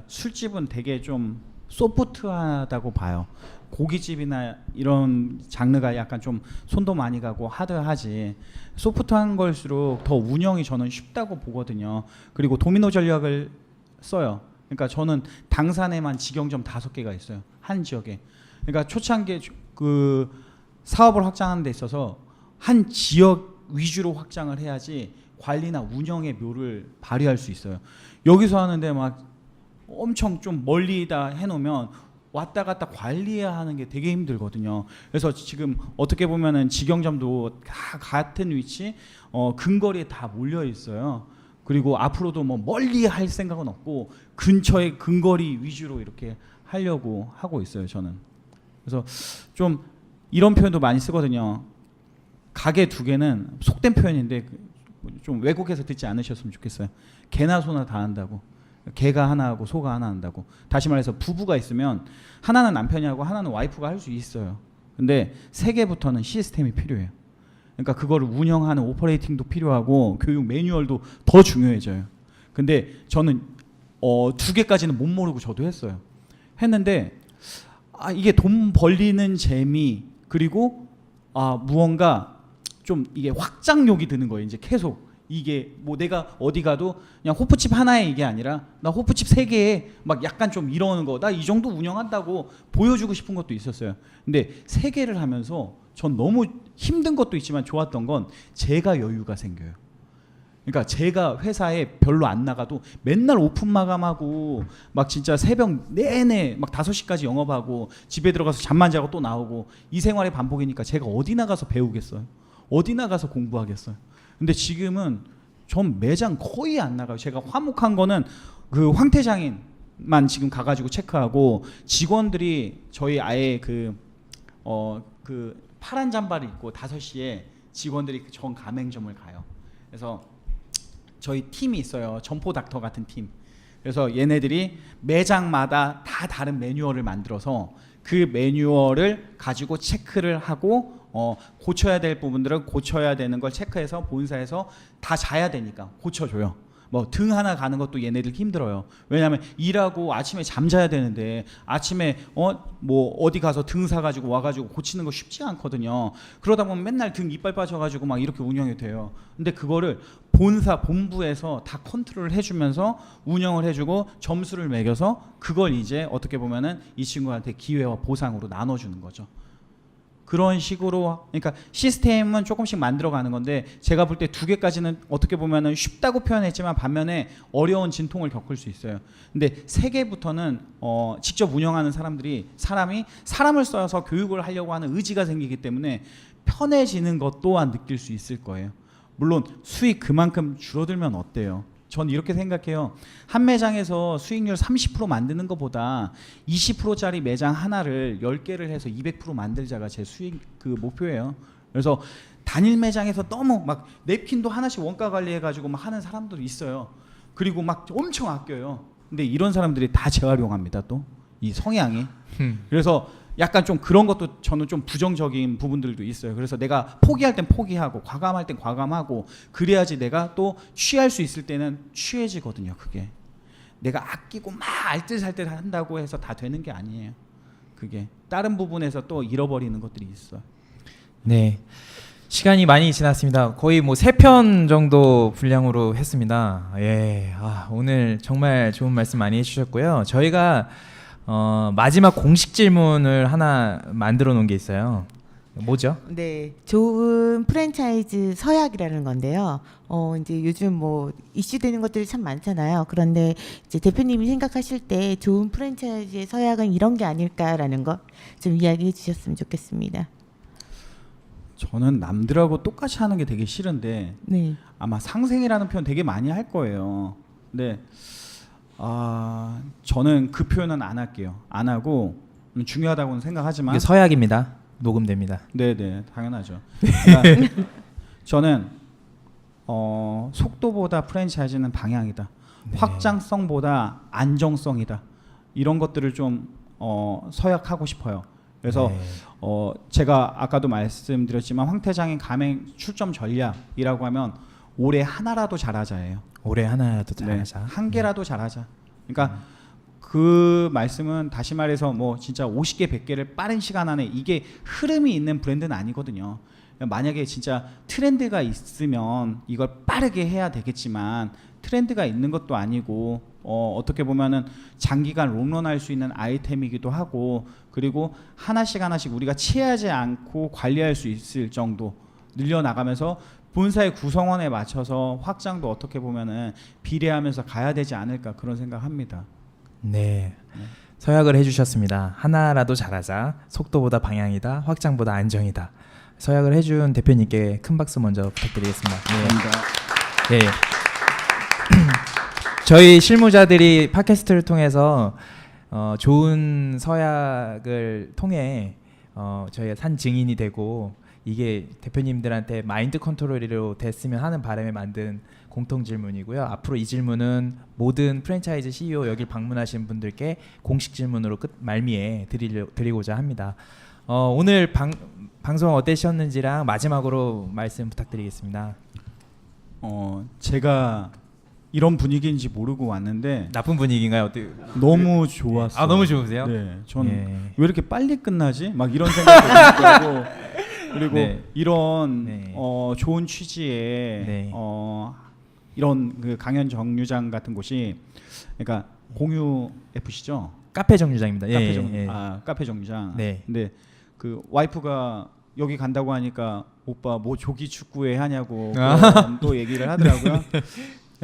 술집은 되게 좀 소프트하다고 봐요. 고깃집이나 이런 장르가 약간 좀 손도 많이 가고 하드하지 소프트한 걸수록 더 운영이 저는 쉽다고 보거든요. 그리고 도미노 전략을 써요. 그러니까 저는 당산에만 직영점 5개가 있어요. 한 지역에. 그러니까 초창기에 그 사업을 확장하는 데 있어서 한 지역 위주로 확장을 해야지 관리나 운영의 묘를 발휘할 수 있어요. 여기서 하는데 막 엄청 좀 멀리다 해놓으면 왔다 갔다 관리해야 하는 게 되게 힘들거든요. 그래서 지금 어떻게 보면은 직영점도 다 같은 위치, 근거리에 다 몰려 있어요. 그리고 앞으로도 뭐 멀리 할 생각은 없고 근처에 근거리 위주로 이렇게 하려고 하고 있어요. 저는. 그래서 좀 이런 표현도 많이 쓰거든요. 가게 2개는 속된 표현인데 좀 외국에서 듣지 않으셨으면 좋겠어요. 개나 소나 다 한다고. 개가 하나 하고 소가 하나 한다고. 다시 말해서 부부가 있으면 하나는 남편이 하고 하나는 와이프가 할 수 있어요. 근데 3개부터는 시스템이 필요해요. 그러니까 그거를 운영하는 오퍼레이팅도 필요하고 교육 매뉴얼도 더 중요해져요. 근데 저는 2개까지는 못 모르고 저도 했어요. 했는데 이게 돈 벌리는 재미 그리고 무언가 좀 이게 확장욕이 드는 거예요. 이제 계속 이게 뭐 내가 어디 가도 그냥 호프칩 하나에 이게 아니라 나 호프칩 3개에 막 약간 좀 이러는 거 나 이 정도 운영한다고 보여주고 싶은 것도 있었어요. 근데 3개를 하면서 전 너무 힘든 것도 있지만 좋았던 건 제가 여유가 생겨요. 그러니까 제가 회사에 별로 안 나가도 맨날 오픈 마감하고 막 진짜 새벽 내내 막 5시까지 영업하고 집에 들어가서 잠만 자고 또 나오고 이 생활의 반복이니까 제가 어디 나가서 배우겠어요? 어디 나가서 공부하겠어요? 근데 지금은 전 매장 거의 안 나가요. 제가 화목한 거는 그 황태장인만 지금 가가지고 체크하고 직원들이 저희 아예 그 파란 잠바를 입고 5시에 직원들이 전 가맹점을 가요. 그래서 저희 팀이 있어요. 점포 닥터 같은 팀. 그래서 얘네들이 매장마다 다 다른 매뉴얼을 만들어서 그 매뉴얼을 가지고 체크를 하고 고쳐야 될 부분들은 고쳐야 되는 걸 체크해서 본사에서 다 자야 되니까 고쳐줘요. 뭐 등 하나 가는 것도 얘네들 힘들어요. 왜냐하면 일하고 아침에 잠자야 되는데 아침에 뭐 어디 가서 등 사가지고 와가지고 고치는 거 쉽지 않거든요. 그러다 보면 맨날 등 이빨 빠져가지고 막 이렇게 운영이 돼요. 근데 그거를 본부에서 다 컨트롤을 해주면서 운영을 해주고 점수를 매겨서 그걸 이제 어떻게 보면은 이 친구한테 기회와 보상으로 나눠주는 거죠. 그런 식으로 그러니까 시스템은 조금씩 만들어가는 건데 제가 볼 때 2개까지는 어떻게 보면은 쉽다고 표현했지만 반면에 어려운 진통을 겪을 수 있어요. 근데 3개부터는 직접 운영하는 사람이 사람을 써서 교육을 하려고 하는 의지가 생기기 때문에 편해지는 것 또한 느낄 수 있을 거예요. 물론 수익 그만큼 줄어들면 어때요? 전 이렇게 생각해요. 한 매장에서 수익률 30% 만드는 것보다 20%짜리 매장 하나를 10개를 해서 200% 만들자가 제 수익 그 목표예요. 그래서 단일 매장에서 너무 막 냅킨도 하나씩 원가 관리해가지고 막 하는 사람들이 있어요. 그리고 막 엄청 아껴요. 근데 이런 사람들이 다 재활용합니다. 또 이 성향이. 그래서 약간 좀 그런 것도 저는 좀 부정적인 부분들도 있어요. 그래서 내가 포기할 땐 포기하고 과감할 땐 과감하고 그래야지 내가 또 취할 수 있을 때는 취해지거든요. 그게 내가 아끼고 막 알뜰살뜰 한다고 해서 다 되는 게 아니에요. 그게 다른 부분에서 또 잃어버리는 것들이 있어요. 네. 시간이 많이 지났습니다. 거의 뭐 3편 정도 분량으로 했습니다. 예. 오늘 정말 좋은 말씀 많이 해주셨고요. 저희가 마지막 공식 질문을 하나 만들어 놓은 게 있어요. 뭐죠? 네, 좋은 프랜차이즈 서약이라는 건데요. 이제 요즘 뭐 이슈되는 것들이 참 많잖아요. 그런데 이제 대표님이 생각하실 때 좋은 프랜차이즈의 서약은 이런 게 아닐까라는 거 좀 이야기해 주셨으면 좋겠습니다. 저는 남들하고 똑같이 하는 게 되게 싫은데 네. 아마 상생이라는 표현 되게 많이 할 거예요. 근데 저는 그 표현은 안 할게요. 안 하고 중요하다고는 생각하지만 이게 서약입니다. 녹음됩니다. 네네 당연하죠. 그러니까 저는 속도보다 프랜차이즈는 방향이다. 네. 확장성보다 안정성이다. 이런 것들을 좀 서약하고 싶어요. 그래서 네. 제가 아까도 말씀드렸지만 황태장인 가맹 출점 전략이라고 하면 올해 하나라도 잘하자예요. 올해 하나라도 네, 잘하자. 한 개라도 잘하자. 그러니까 그 말씀은 다시 말해서 뭐 진짜 50개, 100개를 빠른 시간 안에 이게 흐름이 있는 브랜드는 아니거든요. 만약에 진짜 트렌드가 있으면 이걸 빠르게 해야 되겠지만 트렌드가 있는 것도 아니고 어떻게 보면은 장기간 롱런할 수 있는 아이템이기도 하고 그리고 하나씩 우리가 취하지 않고 관리할 수 있을 정도 늘려나가면서 본사의 구성원에 맞춰서 확장도 어떻게 보면은 비례하면서 가야 되지 않을까 그런 생각합니다. 네. 서약을 해주셨습니다. 하나라도 잘하자. 속도보다 방향이다. 확장보다 안정이다. 서약을 해준 대표님께 큰 박수 먼저 부탁드리겠습니다. 감사합니다. 네. 저희 실무자들이 팟캐스트를 통해서 좋은 서약을 통해 저희가 산 증인이 되고 이게 대표님들한테 마인드 컨트롤로 됐으면 하는 바람에 만든 공통 질문이고요. 앞으로 이 질문은 모든 프랜차이즈 CEO 여기 방문하신 분들께 공식 질문으로 말미에 드리고자 합니다. 오늘 방송 어떠셨는지랑 마지막으로 말씀 부탁드리겠습니다. 제가 이런 분위기인지 모르고 왔는데 나쁜 분위기인가요? 어떻게? 너무 좋았어요. 아 너무 좋으세요? 네, 저는 예. 왜 이렇게 빨리 끝나지? 막 이런 생각도 들고 그리고 네. 이런 네. 좋은 취지의 네. 이런 그 강연 정류장 같은 곳이 그러니까 공유 FC죠? 카페 정류장입니다. 예, 카페 정 예. 카페 정류장. 네. 근데 그 와이프가 여기 간다고 하니까 오빠 뭐 조기 축구회 하냐고 또 얘기를 하더라고요.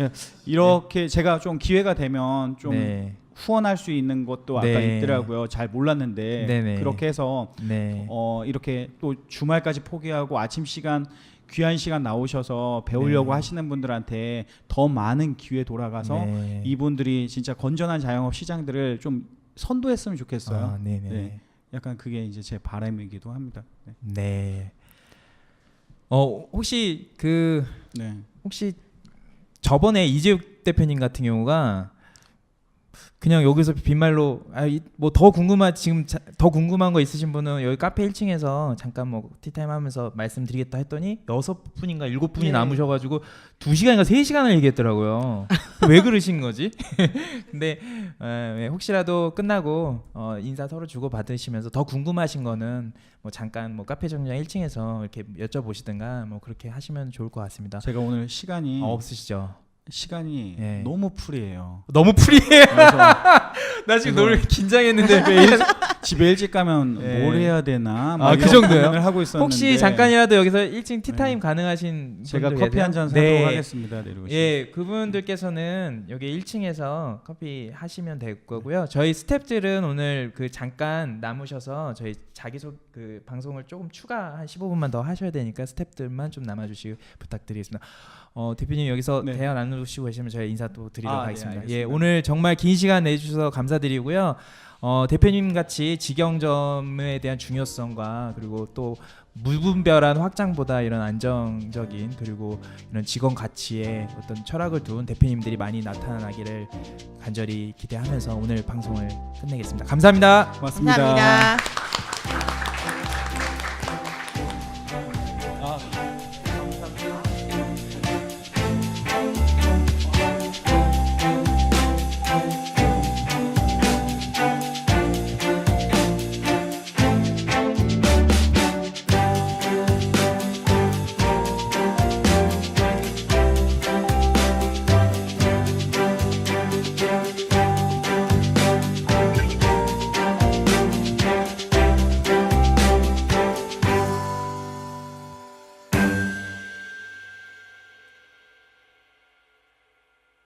예, 이렇게 제가 좀 기회가 되면 좀 네. 후원할 수 있는 것도 아까 네. 있더라고요. 잘 몰랐는데 네네. 그렇게 해서 네. 이렇게 또 주말까지 포기하고 아침 시간 귀한 시간 나오셔서 배우려고 네. 하시는 분들한테 더 많은 기회 돌아가서 네. 이분들이 진짜 건전한 자영업 시장들을 좀 선도했으면 좋겠어요. 아, 네네. 네. 약간 그게 이제 제 바람이기도 합니다. 네. 네. 혹시 네. 혹시 저번에 이재욱 대표님 같은 경우가 그냥 여기서 빈말로 뭐 더 궁금한 거 있으신 분은 여기 카페 1층에서 잠깐 뭐 티타임 하면서 말씀드리겠다 했더니 6분인가 7분이 네. 남으셔가지고 2시간인가 3시간을 얘기했더라고요. 왜 그러신 거지? 근데 혹시라도 끝나고 인사 서로 주고 받으시면서 더 궁금하신 거는 뭐 잠깐 뭐 카페 정류장 1층에서 이렇게 여쭤보시든가 뭐 그렇게 하시면 좋을 것 같습니다. 제가 오늘 시간이 없으시죠? 네. 너무 풀이에요. 너무 프리해. 그래서 나 지금 그래서 너무 긴장했는데 집에 일찍 가면 네. 뭘 해야 되나? 아, 막 그 이런 정도요? 고민을 하고 있었는데 혹시 잠깐이라도 여기서 1층 티타임 가능하신 제가 분들 커피 계세요? 한 잔 사도록 네. 하겠습니다. 내려오시면. 예, 그분들께서는 여기 1층에서 커피 하시면 될 거고요. 저희 스태프들은 오늘 잠깐 남으셔서 저희 그 방송을 조금 추가 한 15분만 더 하셔야 되니까 스태프들만 좀 남아주시기 부탁드리겠습니다. 대표님 여기서 네. 대화 나누시고 계시면 저희 인사 또 드리도록 네, 하겠습니다. 알겠습니다. 예, 오늘 정말 긴 시간 내주셔서 감사드리고요. 대표님 같이 직영점에 대한 중요성과 그리고 또 무분별한 확장보다 이런 안정적인 그리고 이런 직원 가치에 어떤 철학을 둔 대표님들이 많이 나타나기를 간절히 기대하면서 오늘 방송을 끝내겠습니다. 감사합니다. 고맙습니다. 감사합니다.